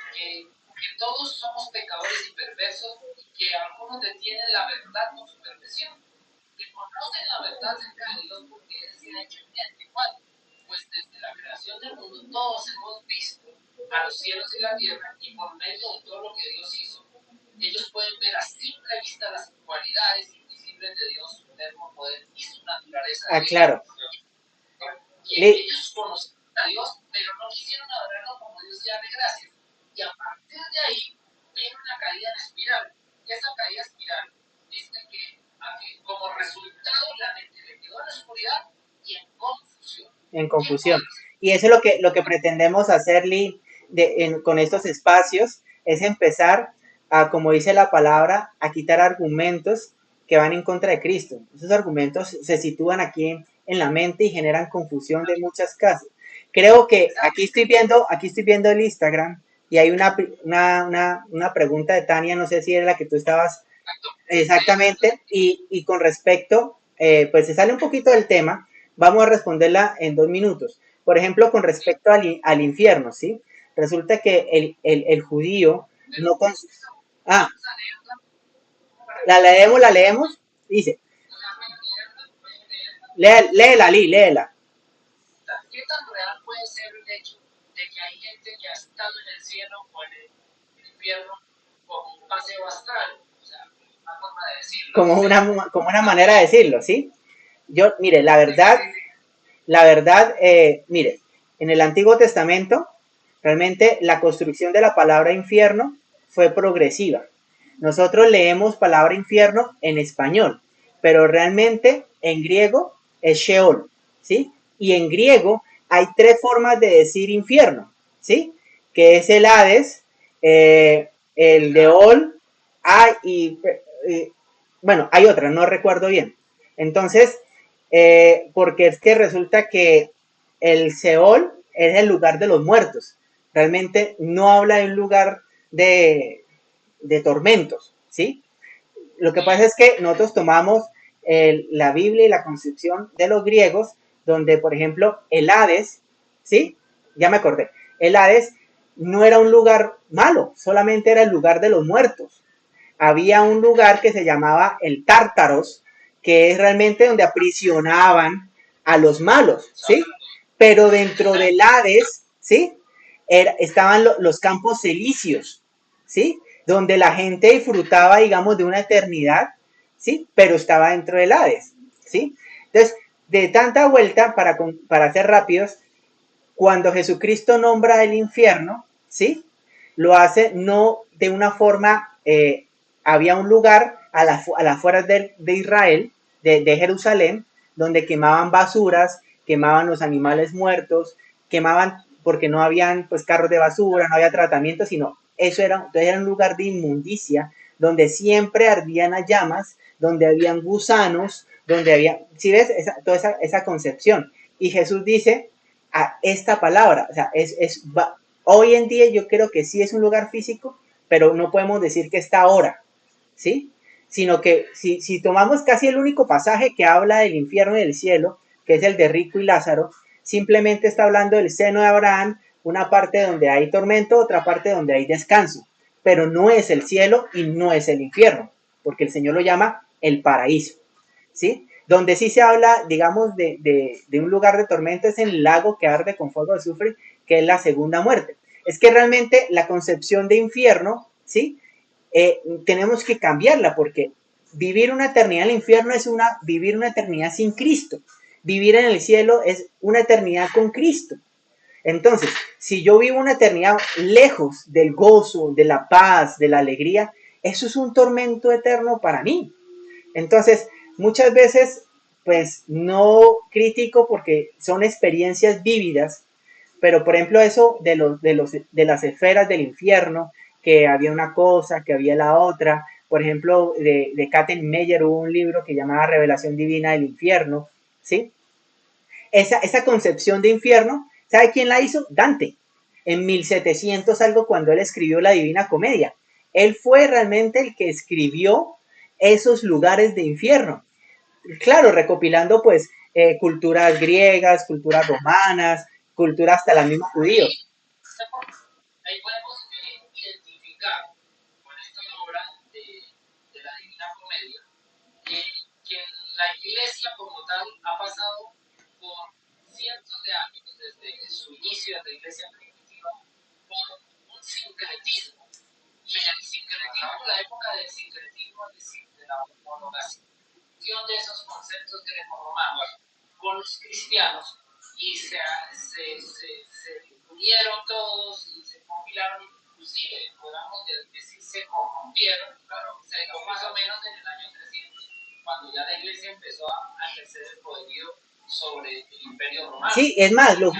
todos somos pecadores y perversos y que algunos detienen la verdad con su perversión, que conocen la verdad acerca de Dios porque Él se ha hecho evidente. Igual, pues desde la creación del mundo todos hemos visto a los cielos y la tierra y por medio de todo lo que Dios hizo, ellos pueden ver a simple vista las cualidades invisibles de Dios, su eterno poder y su naturaleza. Claro. Ellos conocen a Dios, pero no quisieron adorarlo como Dios ya de gracias. Y a partir de ahí, viene una caída en espiral. Esa caída espiral dice que como resultado la mente le quedó en la oscuridad y en confusión. En confusión. Y eso es lo que pretendemos hacer, Lee, con estos espacios, es empezar a, como dice la palabra, a quitar argumentos que van en contra de Cristo. Esos argumentos se sitúan aquí en la mente y generan confusión de muchas casas. Creo que aquí estoy viendo el Instagram y hay una pregunta de Tania, no sé si era la que tú estabas exactamente, y con respecto, pues se sale un poquito del tema, vamos a responderla en 2 minutos. Por ejemplo, con respecto al infierno, ¿sí? Resulta que el judío no... Ah, vamos a leerla para que la leemos. Dice, pueden leerla. léela, Lee, léela. ¿Qué tan real puede ser el hecho de que hay gente que ha estado en el cielo o en el infierno como un paseo astral? O sea, una forma de decirlo, no sé. Como una manera de decirlo, ¿sí? Yo, mire, Sí, sí, sí. la verdad, mire, en el Antiguo Testamento, realmente la construcción de la palabra infierno fue progresiva. Nosotros leemos palabra infierno en español, pero realmente en griego es Sheol, ¿sí? Y en griego hay tres formas de decir infierno, ¿sí? Que es el Hades, el Deol, bueno, hay otra, no recuerdo bien. Entonces, porque es que resulta que el Seol es el lugar de los muertos. Realmente no habla de un lugar de tormentos, ¿sí? Lo que pasa es que nosotros tomamos la Biblia y la concepción de los griegos, donde, por ejemplo, el Hades, ¿sí? Ya me acordé. El Hades no era un lugar malo, solamente era el lugar de los muertos. Había un lugar que se llamaba el Tártaros, que es realmente donde aprisionaban a los malos, ¿sí? Pero dentro del Hades, ¿sí? Estaban los campos elíseos, ¿sí? Donde la gente disfrutaba, digamos, de una eternidad, ¿sí? Pero estaba dentro del Hades, ¿sí? Entonces, de tanta vuelta, para ser rápidos, cuando Jesucristo nombra el infierno, ¿sí? Lo hace no de una forma, había un lugar a las afueras de Israel, de Jerusalén, donde quemaban basuras, quemaban los animales muertos, quemaban porque no habían pues carros de basura, no había tratamiento, sino entonces era un lugar de inmundicia, donde siempre ardían las llamas, donde habían gusanos, donde había, si ¿sí ves toda esa concepción? Y Jesús dice, a esta palabra. O sea, hoy en día yo creo que sí es un lugar físico, pero no podemos decir que está ahora, ¿sí? Sino que si tomamos casi el único pasaje que habla del infierno y del cielo, que es el de Rico y Lázaro, simplemente está hablando del seno de Abraham, una parte donde hay tormento, otra parte donde hay descanso, pero no es el cielo y no es el infierno, porque el Señor lo llama el paraíso, ¿sí? Donde sí se habla, digamos, de un lugar de tormento es en el lago que arde con fuego de azufre, que es la segunda muerte. Es que realmente la concepción de infierno, ¿sí? Tenemos que cambiarla porque vivir una eternidad en el infierno es vivir una eternidad sin Cristo. Vivir en el cielo es una eternidad con Cristo. Entonces, si yo vivo una eternidad lejos del gozo, de la paz, de la alegría, eso es un tormento eterno para mí. Entonces, muchas veces, pues no critico porque son experiencias vívidas, pero por ejemplo eso de las esferas del infierno, que había una cosa, que había la otra, por ejemplo, de Katten Meyer hubo un libro que llamaba Revelación Divina del Infierno, ¿sí? Esa concepción de infierno, ¿sabe quién la hizo? Dante, en 1700 algo cuando él escribió la Divina Comedia. Él fue realmente el que escribió esos lugares de infierno. Claro, recopilando pues culturas griegas, culturas romanas, culturas hasta las mismas Ahí, judíos. ahí podemos identificar con esta obra de la Divina Comedia que la iglesia como tal ha pasado por cientos de años desde su inicio de la iglesia primitiva por un sincretismo. Y el sincretismo, la época del sincretismo, es decir, de la homologación de esos conceptos grecorromanos con los cristianos y se unieron todos y se compilaron, inclusive, podamos decir, se corrompieron, claro, se dio más o menos en el año 300, cuando ya la iglesia empezó a ejercer el poderío sobre el imperio romano. Sí, es más, Había un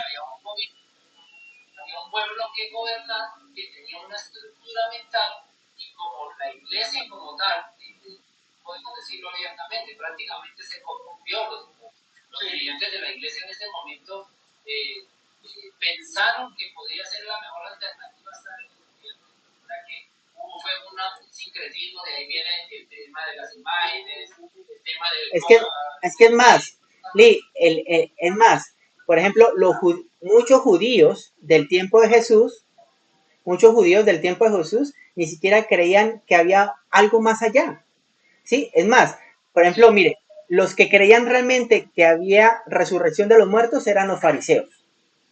pueblo que gobernar, que tenía una estructura mental, y como la iglesia como tal, podemos decirlo abiertamente, prácticamente se corrompió. Los dirigentes de la iglesia en ese momento pensaron que podría ser la mejor alternativa hasta el gobierno, que fue un sincretismo, de ahí viene el tema de las imágenes, el tema del es que, es que es más, Lee, es más, por ejemplo, muchos judíos del tiempo de Jesús muchos judíos del tiempo de Jesús ni siquiera creían que había algo más allá, ¿sí? Es más, por ejemplo, mire, los que creían realmente que había resurrección de los muertos eran los fariseos,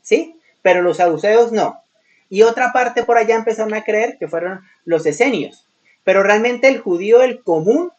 ¿sí? Pero los saduceos no. Y otra parte por allá empezaron a creer que fueron los esenios. Pero realmente el judío, el común,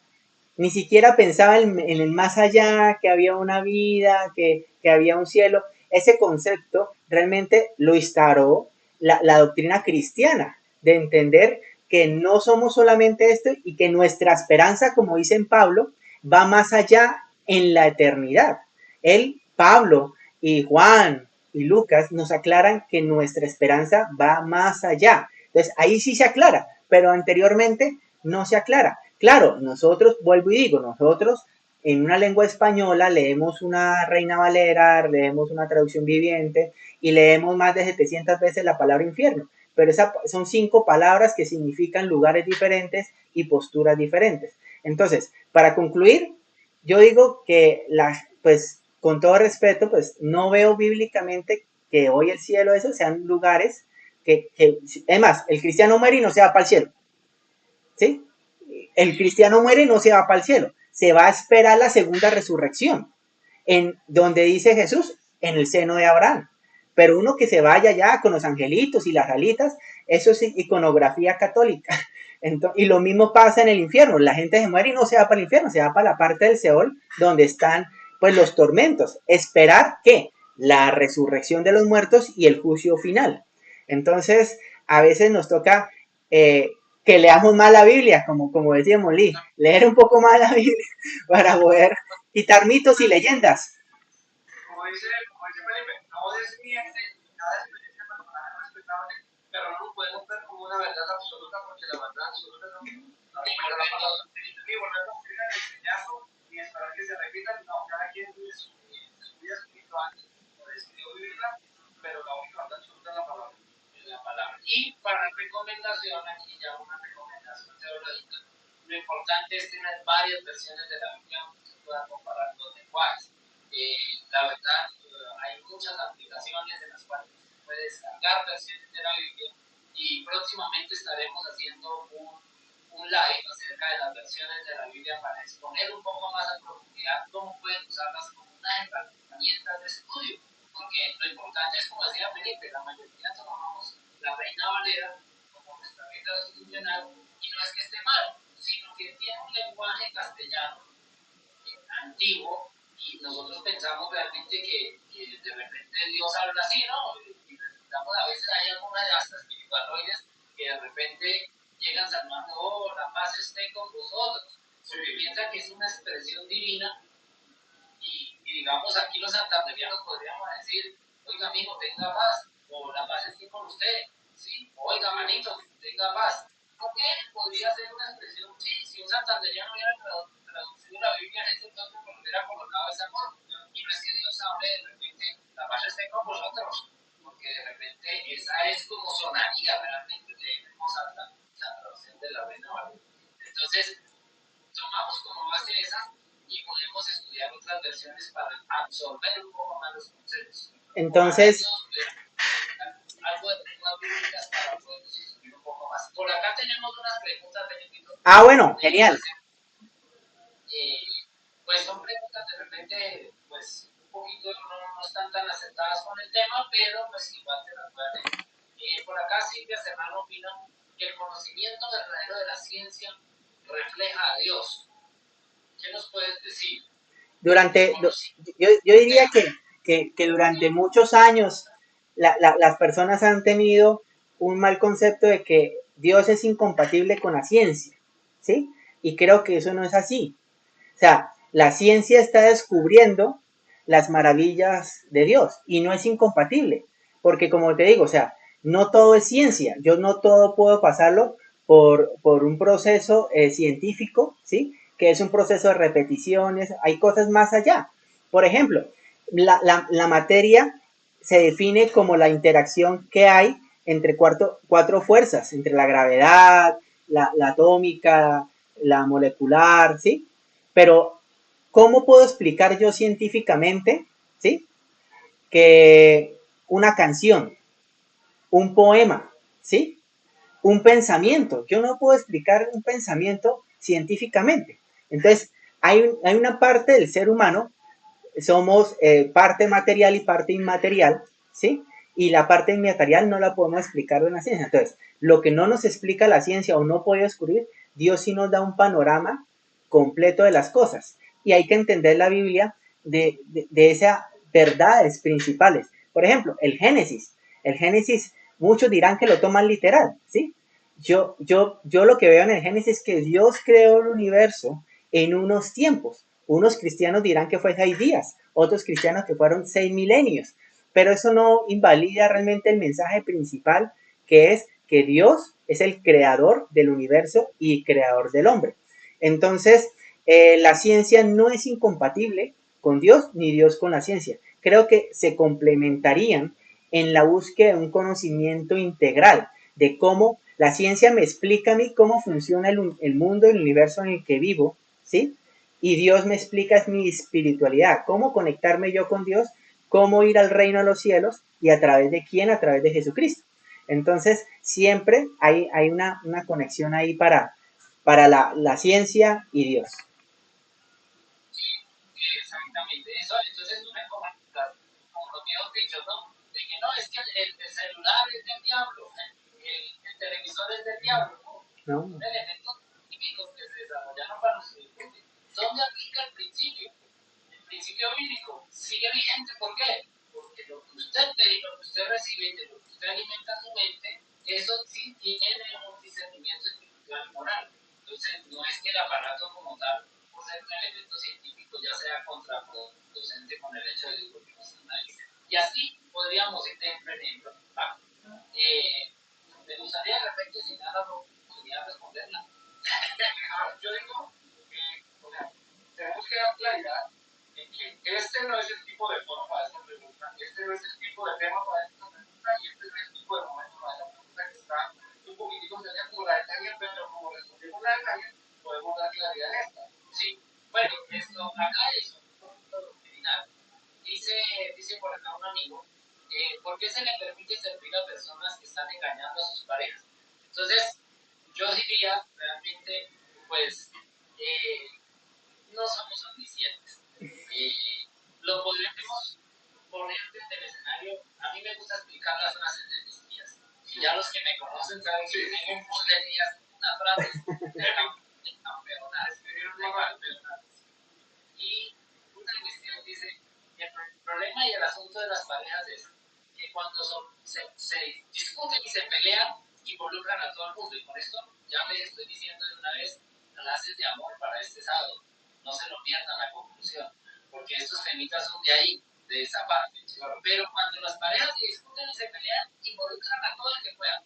ni siquiera pensaba en el más allá, que había una vida, que había un cielo. Ese concepto realmente lo instauró la doctrina cristiana, de entender que no somos solamente esto y que nuestra esperanza, como dice en Pablo, va más allá en la eternidad. Él, Pablo y Juan y Lucas nos aclaran que nuestra esperanza va más allá. Entonces ahí sí se aclara, pero anteriormente no se aclara. Claro, nosotros, vuelvo y digo, nosotros en una lengua española leemos una Reina Valera, leemos una traducción viviente y leemos más de 700 veces la palabra infierno, pero son 5 palabras que significan lugares diferentes y posturas diferentes. Entonces, para concluir, yo digo que pues con todo respeto, pues no veo bíblicamente que hoy el cielo esos sean lugares además, el cristiano muere y no se va para el cielo, ¿sí? El cristiano muere y no se va para el cielo, se va a esperar la segunda resurrección, en donde dice Jesús, en el seno de Abraham. Pero uno que se vaya ya con los angelitos y las alitas, eso es iconografía católica. Entonces, y lo mismo pasa en el infierno, la gente se muere y no se va para el infierno, se va para la parte del Seol donde están pues los tormentos. Esperar que la resurrección de los muertos y el juicio final. Entonces, a veces nos toca que leamos más la Biblia, como decíamos Lee, leer un poco más la Biblia para poder quitar mitos y leyendas. Como dice Felipe, no desmiente cada experiencia personal es respetable, pero no lo podemos ver como una verdad absoluta porque la verdad absoluta no la palabra. Ni volver a sufrir el enseñazo, ni esperar que se repitan, no, cada quien vive su vida espiritual, por escrito vivirla, pero la única verdad absoluta es la palabra. La palabra. Y para recomendación, aquí ya una recomendación teológica, lo importante es tener varias versiones de la Biblia que se puedan comparar los lenguajes. La verdad, hay muchas aplicaciones en las cuales se puede descargar versiones de la Biblia y próximamente estaremos haciendo un live acerca de las versiones de la Biblia para exponer un poco más a profundidad cómo pueden usarlas como una herramienta de estudio. Porque lo importante es, como decía Felipe, la mayoría tomamos la Reina Valera como nuestra Biblia institucional y no es que esté mal, sino que tiene un lenguaje castellano antiguo y nosotros pensamos realmente que de repente Dios habla así, ¿no? Y necesitamos a veces hay algunas de las espiritualoides que de repente llegan salvando, oh, la paz esté con vosotros, porque piensa que es una expresión divina y digamos aquí los santanderianos podríamos decir, oiga mijo, tenga paz, o la paz esté con usted, ¿sí? Oiga manito, tenga paz. ¿Por qué? Podría ser una expresión, sí, si un santanderiano hubiera traducido la Biblia en este entonces, pues hubiera colocado esa forma. Y no es que Dios hable de repente, la paz esté con vosotros, porque de repente esa es como sonaría realmente de la traducción de la Reina Valera. Entonces, tomamos como base esa y podemos estudiar otras versiones para absorber un poco más los conceptos. Entonces, Algo de temas bíblicas para poder discutir un poco más. Por acá tenemos unas preguntas, Benedito. bueno, genial. Pues son preguntas de repente, pues un poquito no están tan aceptadas con el tema, pero pues igual te las voy a leer. Por acá Silvia Serrano opina que el conocimiento verdadero de la ciencia refleja a Dios. ¿Qué nos puedes decir? Yo diría que durante muchos años las personas han tenido un mal concepto de que Dios es incompatible con la ciencia, ¿sí? Y creo que eso no es así. O sea, la ciencia está descubriendo las maravillas de Dios y no es incompatible, porque como te digo, o sea, no todo es ciencia, yo no todo puedo pasarlo por un proceso científico, ¿sí? Que es un proceso de repeticiones, hay cosas más allá. Por ejemplo, la materia se define como la interacción que hay entre cuatro fuerzas, entre la gravedad, la atómica, la molecular, ¿sí? Pero, ¿cómo puedo explicar yo científicamente, ¿sí? Que una canción, un poema, ¿sí? un pensamiento. Yo no puedo explicar un pensamiento científicamente. Entonces, hay una parte del ser humano, somos parte material y parte inmaterial, ¿sí? Y la parte inmaterial no la podemos explicar de una ciencia. Entonces, lo que no nos explica la ciencia o no puede descubrir, Dios sí nos da un panorama completo de las cosas. Y hay que entender la Biblia de esas verdades principales. Por ejemplo, el Génesis. El Génesis, muchos dirán que lo toman literal, ¿sí? Yo lo que veo en el Génesis es que Dios creó el universo en unos tiempos. Unos cristianos dirán que fue 6 días, otros cristianos que fueron 6 milenios, pero eso no invalida realmente el mensaje principal, que es que Dios es el creador del universo y creador del hombre. Entonces, la ciencia no es incompatible con Dios ni Dios con la ciencia. Creo que se complementarían en la búsqueda de un conocimiento integral de cómo la ciencia me explica a mí cómo funciona el mundo, el universo en el que vivo, ¿sí? Y Dios me explica es mi espiritualidad, cómo conectarme yo con Dios, cómo ir al reino de los cielos y a través de quién, a través de Jesucristo. Entonces, siempre hay una conexión ahí para la ciencia y Dios. Exactamente, eso, entonces tú me comentas, como los viejos dichos, ¿no? De que no, es que el celular es del diablo, el televisor es del diablo, ¿no? ¿No? Elementos típicos que se desarrollaron para nuestro disfrute. ¿Dónde aplica el principio? El principio bíblico sigue vigente, ¿por qué? Porque lo que usted ve y lo que usted recibe, de lo que usted alimenta su mente, eso sí tiene un discernimiento espiritual y moral. Entonces, no es que el aparato como tal, por ser un elemento científico, ya sea contraproducente con el hecho de lo que nos analiza. Y así podríamos ir de ejemplo. Me gustaría de repente, si me da la oportunidad de responderla. Yo digo que, o sea, tenemos que dar claridad en que este no es el tipo de forma para esta pregunta, este no es el tipo de tema para esta pregunta y este no es el tipo de momento para esta pregunta que está un poquitico sería como la de Daniel, pero como respondimos la de Daniel, podemos dar claridad en esta. Sí, bueno, esto acá es un punto doctrinal. Dice por acá un amigo, ¿por qué se le permite servir a personas que están engañando a sus parejas? Entonces, yo diría realmente, pues, no somos omniscientes. Lo podríamos poner desde el escenario. A mí me gusta explicar las frases de mis tías. Y ya los que me conocen saben que tengo un poco de días, unas frases, campeonadas. Y una cuestión dice, el problema y el asunto de las parejas es que cuando se discuten y se pelean, involucran a todo el mundo. Y por esto ya me estoy diciendo de una vez clases de amor para este sábado. No se lo pierdan la conclusión, porque estos temitas son de ahí, de esa parte. Pero cuando las parejas se discuten y se pelean, involucran a todo el que pueda.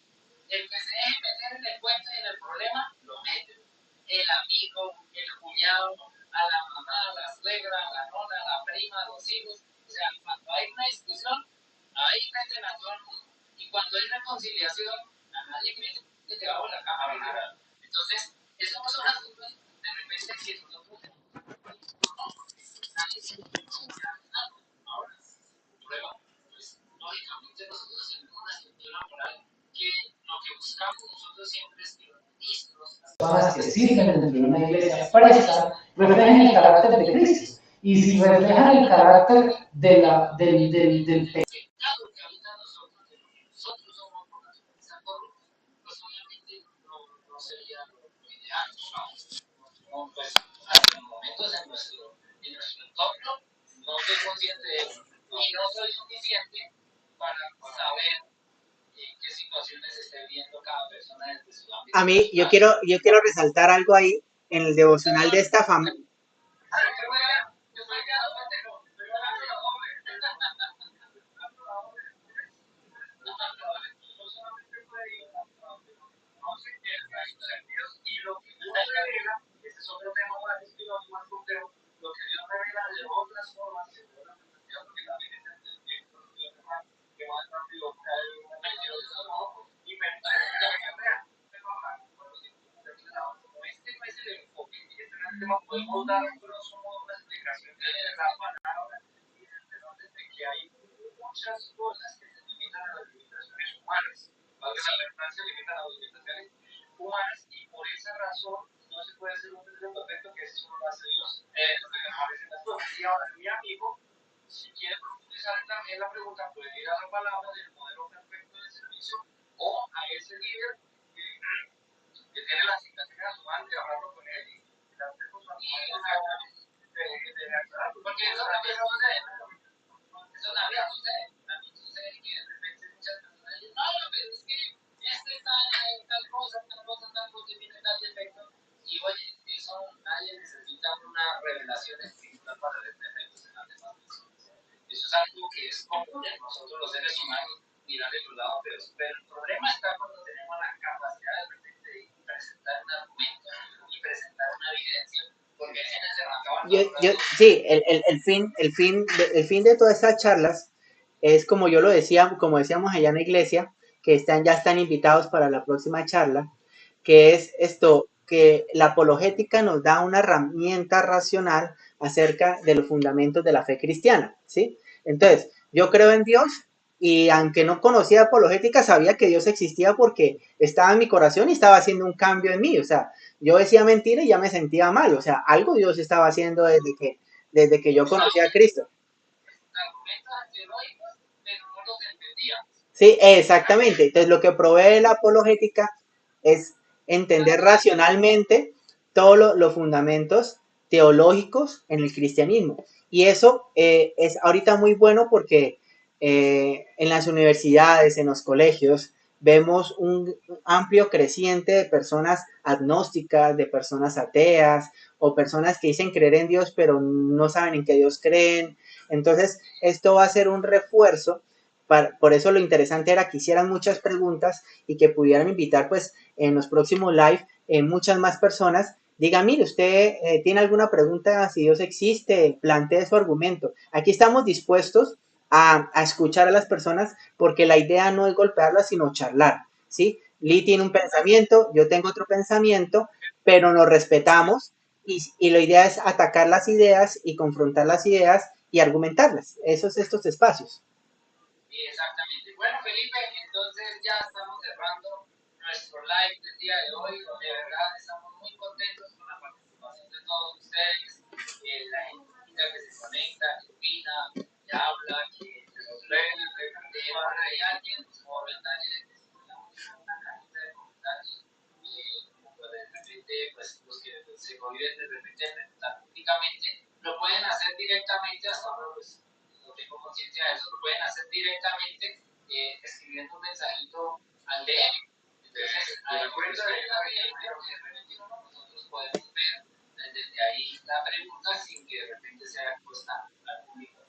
El que se deje meter en el cuento y en el problema, lo meten. El amigo, el cuñado, a la mamá, a la suegra, a la nona, a la prima, a los hijos. O sea, cuando hay una discusión, ahí meten a todo el mundo. Y cuando hay reconciliación, a nadie mete debajo de la cama. ¿Verdad? Entonces, eso no son asuntos de repente que nosotros nadie se ahora prueba, pues lógicamente nosotros tenemos una estructura moral que lo que buscamos nosotros siempre es que los ministros, las personas que sirven dentro de una iglesia presta, reflejen el carácter de Cristo. Y si reflejan el carácter del pecado que habita en nosotros, de lo que nosotros somos por naturaleza corrupta, pues obviamente no sería lo ideal. No, pues hasta el momento en nuestro entorno no soy consciente de eso y no soy suficiente para saber en qué situaciones esté viviendo cada persona desde su ámbito. A mí, yo quiero resaltar algo ahí en el devocional de esta familia. Y lo que Dios revela, ese es otro tema para discutir más complejo, lo que Dios revela de otras formas que se pueden entender, porque también es entendimiento de Dios demás, que más rápido cae en un medio de trabajo y pensar en la que real. Este no es el enfoque, este no es el tema, podemos dar grosso modo una explicación de la palabra y de que hay muchas cosas que se limitan a las limitaciones humanas. A veces la redundancia limitan a las limitaciones humanas y por esa razón no se puede hacer un Dios perfecto que eso solo lo hace Dios. Lo que me parecen las cosas. Y ahora, mi amigo, si quiere profundizar en la pregunta, puede ir a la palabra del modelo perfecto de servicio o a ese líder que tiene las citaciones a su mano y hablarlo con él y darse con su porque eso también sucede. Eso también sucede. También sucede que de repente muchas personas dicen, no, pero es que este tal cosa, tiene tal defecto. Y oye, eso nadie necesita una revelación espiritual para ver defectos en las demás personas. Eso es algo que es común en nosotros los seres humanos, mirar de los lados, pero el problema está cuando tenemos la capacidad de repente de presentar un argumento y presentar una evidencia, porque en ese Sí, el fin de todas estas charlas es como yo lo decía, como decíamos allá en la iglesia, que ya están invitados para la próxima charla, que es esto, que la apologética nos da una herramienta racional acerca de los fundamentos de la fe cristiana, ¿sí? Entonces, yo creo en Dios y aunque no conocía apologética, sabía que Dios existía porque estaba en mi corazón y estaba haciendo un cambio en mí, o sea, yo decía mentira y ya me sentía mal, o sea, algo Dios estaba haciendo desde que yo conocí a Cristo. Sí, exactamente. Entonces, lo que provee la apologética es entender racionalmente todos los fundamentos teológicos en el cristianismo. Y eso es ahorita muy bueno porque en las universidades, en los colegios, vemos un amplio creciente de personas agnósticas, de personas ateas o personas que dicen creer en Dios pero no saben en qué Dios creen. Entonces, esto va a ser un refuerzo. Por eso lo interesante era que hicieran muchas preguntas y que pudieran invitar pues en los próximos live muchas más personas. Diga, mire, usted tiene alguna pregunta, si Dios existe, plantee su argumento. Aquí estamos dispuestos a escuchar a las personas porque la idea no es golpearlas, sino charlar, ¿sí? Lee tiene un pensamiento, yo tengo otro pensamiento, pero nos respetamos y la idea es atacar las ideas y confrontar las ideas y argumentarlas. Esos estos espacios. Exactamente. Bueno, Felipe, entonces ya estamos cerrando nuestro live del día de hoy. De verdad, estamos muy contentos con la participación de todos ustedes. La gente que se conecta, que opina, que habla, que los lee, ahora hay alguien, como Betania, que se una cajita de comentarios. De repente, pues los que se conviven de repente a preguntar públicamente, lo pueden hacer directamente hasta ahora, pues no tengo conciencia de eso, lo pueden hacer directamente escribiendo un mensajito al DM. Entonces, ahí nosotros podemos ver desde ahí la pregunta sin que de repente sea expuesta al público.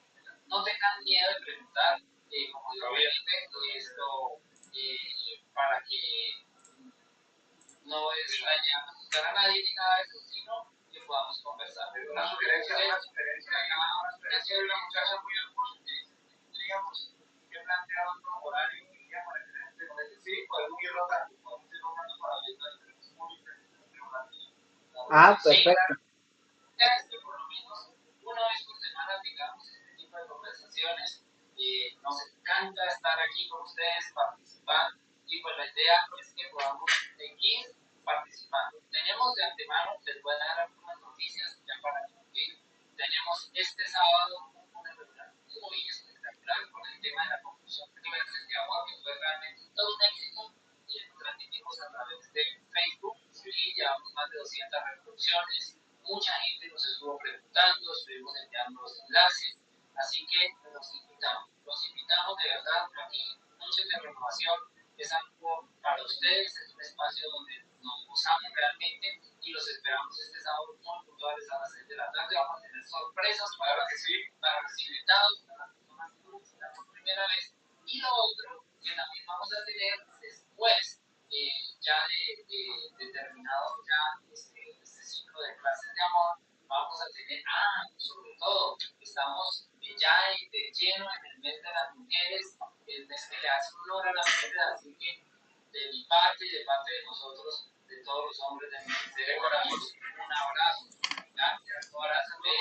No tengan miedo de preguntar, como digo, esto para que no es dañar a nadie ni nada de eso, sino que podamos conversar. Pero una sugerencia acá, una sugerencia de una muchacha muy hermosa que digamos que plantea otro horario y día para que la gente no dice, sí, podemos ir rotando, podemos ir rotando para ver diferentes públicos. Perfecto. Por lo menos una vez por semana tengamos este tipo de conversaciones. Nos encanta estar aquí con ustedes, participar, y pues la idea es que podamos seguir participando. Tenemos de antemano, les voy a dar algunas noticias ya para concluir. Tenemos este sábado una reunión muy espectacular con el tema de la conclusión de niveles de agua, que fue realmente todo un éxito, y lo transmitimos a través de Facebook, y llevamos más de 200 reproducciones. Mucha gente nos estuvo preguntando, estuvimos enviando los enlaces, así que los invitamos de verdad a que noches de renovación es algo para ustedes, es un espacio donde nos gozamos realmente y los esperamos este sábado muy puntuales a las 6 de la tarde. Vamos a tener sorpresas para los invitados, para las personas que nos visitan por primera vez. Y lo otro que también vamos a tener después, ya de terminado ya este ciclo de clases de amor, vamos a tener, sobre todo, estamos ya de lleno en el mes de las mujeres, el mes que le hace honor a las mujeres, así que de mi parte y de parte de nosotros, de todos los hombres de Ministerio de Corazón, un abrazo, gracias, un abrazo de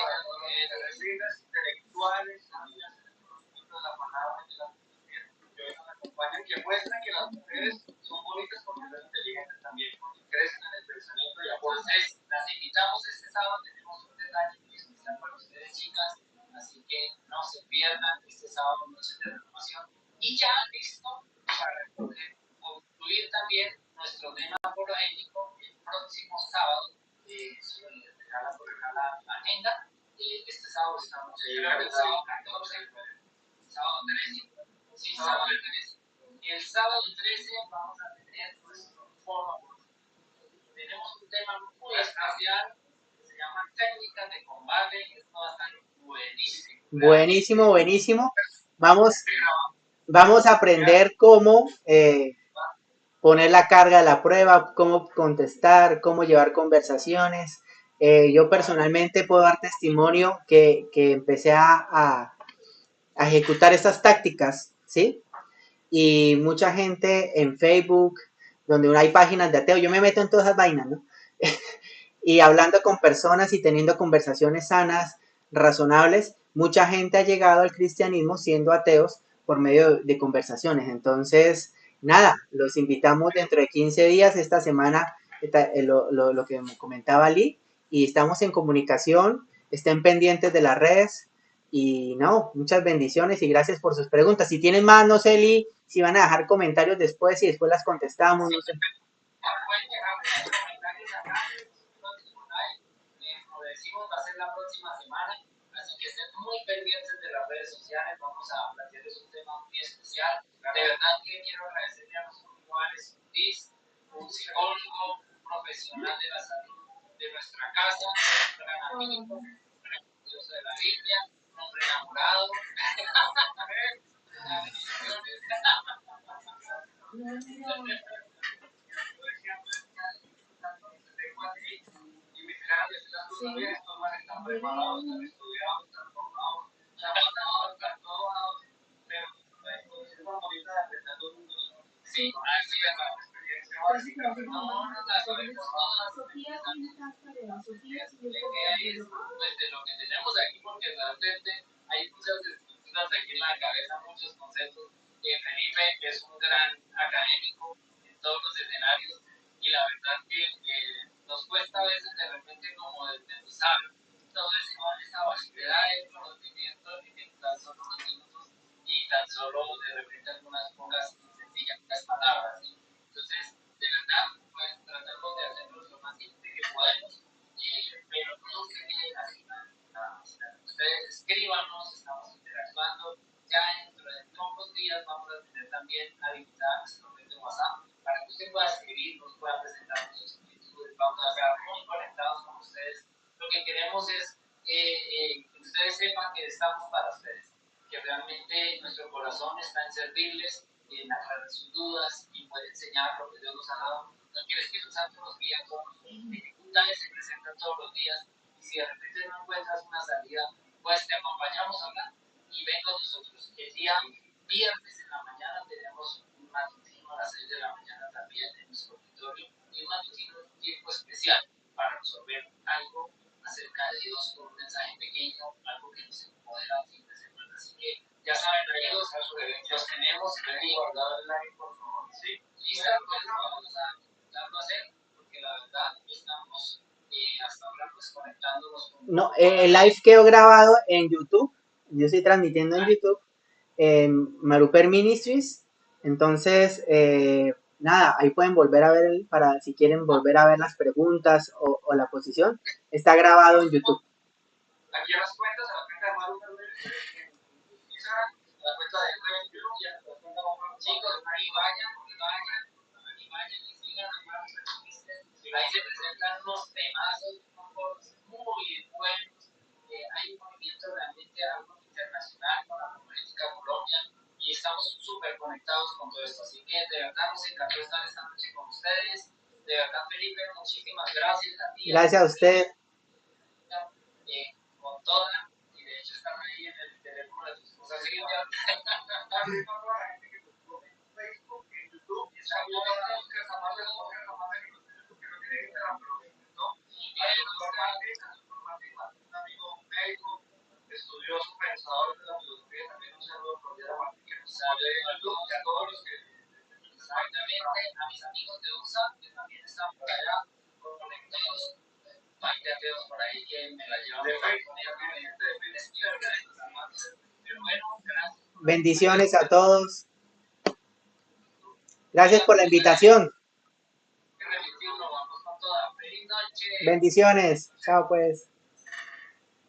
intelectuales, amigas, de la palabra de las mujeres que hoy nos acompañan, que muestran que las mujeres son bonitas porque también nuestro tema apologético el próximo sábado, por la agenda. Este sábado estamos en el sábado 14, sábado 13, sí, sábado 13. El sábado 13 vamos a tener nuestro foro. Tenemos un tema muy especial que se llama técnicas de combate, y esto va a estar buenísimo. Buenísimo, buenísimo. Vamos a aprender cómo poner la carga a la prueba, cómo contestar, cómo llevar conversaciones. Yo personalmente puedo dar testimonio que empecé a ejecutar estas tácticas, ¿sí? Y mucha gente en Facebook, donde hay páginas de ateo, yo me meto en todas esas vainas, ¿no? Y hablando con personas y teniendo conversaciones sanas, razonables, mucha gente ha llegado al cristianismo siendo ateos por medio de conversaciones. Entonces, nada, los invitamos dentro de 15 días, esta semana, lo que comentaba Lee, y estamos en comunicación, estén pendientes de las redes, y no, muchas bendiciones y gracias por sus preguntas. Si tienen más, no sé, Lee, si van a dejar comentarios después y después las contestamos, no sé. Va a ser la próxima semana, así que estén muy pendientes de las redes sociales. Vamos a plantearles un tema muy especial. De verdad que quiero agradecerle a nuestros iguales, un psicólogo, un profesional de la salud de nuestra casa, un gran amigo, un estudioso de la Biblia, un hombre enamorado. Sí, así es la experiencia. De lo que tenemos aquí, porque realmente hay muchas estructuras aquí en la cabeza, muchos conceptos. Felipe es un gran académico en todos los escenarios y la verdad que nos cuesta a veces de repente como desmenuzar toda esa vastedad de conocimiento en tan solo unos minutos y tan solo de repente algunas pocas sencillas palabras, ¿sí? Entonces, de verdad, pues tratamos de hacerlo lo más simple que podemos, pero no se queden así. Ustedes escríbanos, estamos interactuando. Ya dentro de pocos días vamos a tener también habilitada nuestra red de WhatsApp para que usted pueda escribir, nos pueda presentar sus inquietudes. Vamos a estar muy conectados con ustedes. Lo que queremos es que ustedes sepan que estamos para ustedes, que realmente nuestro corazón está en servirles, en aclarar sus dudas y poder enseñar lo que Dios nos ha dado. No quiere que el Santo nos guíe a todos. Dificultades se presentan todos los días y si de repente no encuentras una salida, pues te acompañamos a hablar y ven con nosotros. El día viernes en la mañana tenemos un matutino a las 6 de la mañana también en nuestro auditorio y un matutino en un tiempo especial para resolver algo acerca de Dios con un mensaje pequeño, algo que nos empodera el fin de semana. Así que ya saben, amigos, los tenemos ahí guardado el like, por favor. Sí, listo, pues vamos a darlo a hacer, porque la verdad estamos hasta ahora pues conectándonos con... No, el live quedó grabado en YouTube, yo estoy transmitiendo en YouTube, en Maruper Ministries, entonces, nada, ahí pueden volver a ver, para si quieren volver a ver las preguntas o la posición, está grabado en YouTube. Aquí a las cuentas, a la cuenta de Maruper en Instagram, a la cuenta de YouTube y a la cuenta de chicos, ahí vayan y sigan a Maruper Ministries. Ahí se presentan unos temazos, unos foros muy buenos. Hay un movimiento realmente algo internacional con la política Colombia y estamos súper conectados con todo esto. Así que de verdad nos encantó estar esta noche con ustedes. De verdad, Felipe, muchísimas gracias a ti. Gracias a usted. Con toda, y de hecho están ahí en el teléfono de tu esposa Silvia. Facebook, en YouTube, y un amigo médico, estudioso, pensador de la filosofía, también un saludo cordial a Martín, que nos sabe a todos los que exactamente, a mis amigos de USA, que también están por allá, conectados, hay teatros por ahí que me la llevan de Facebook, pero bueno, gracias. Bendiciones a todos. Gracias por la invitación. Bendiciones. Chao, pues.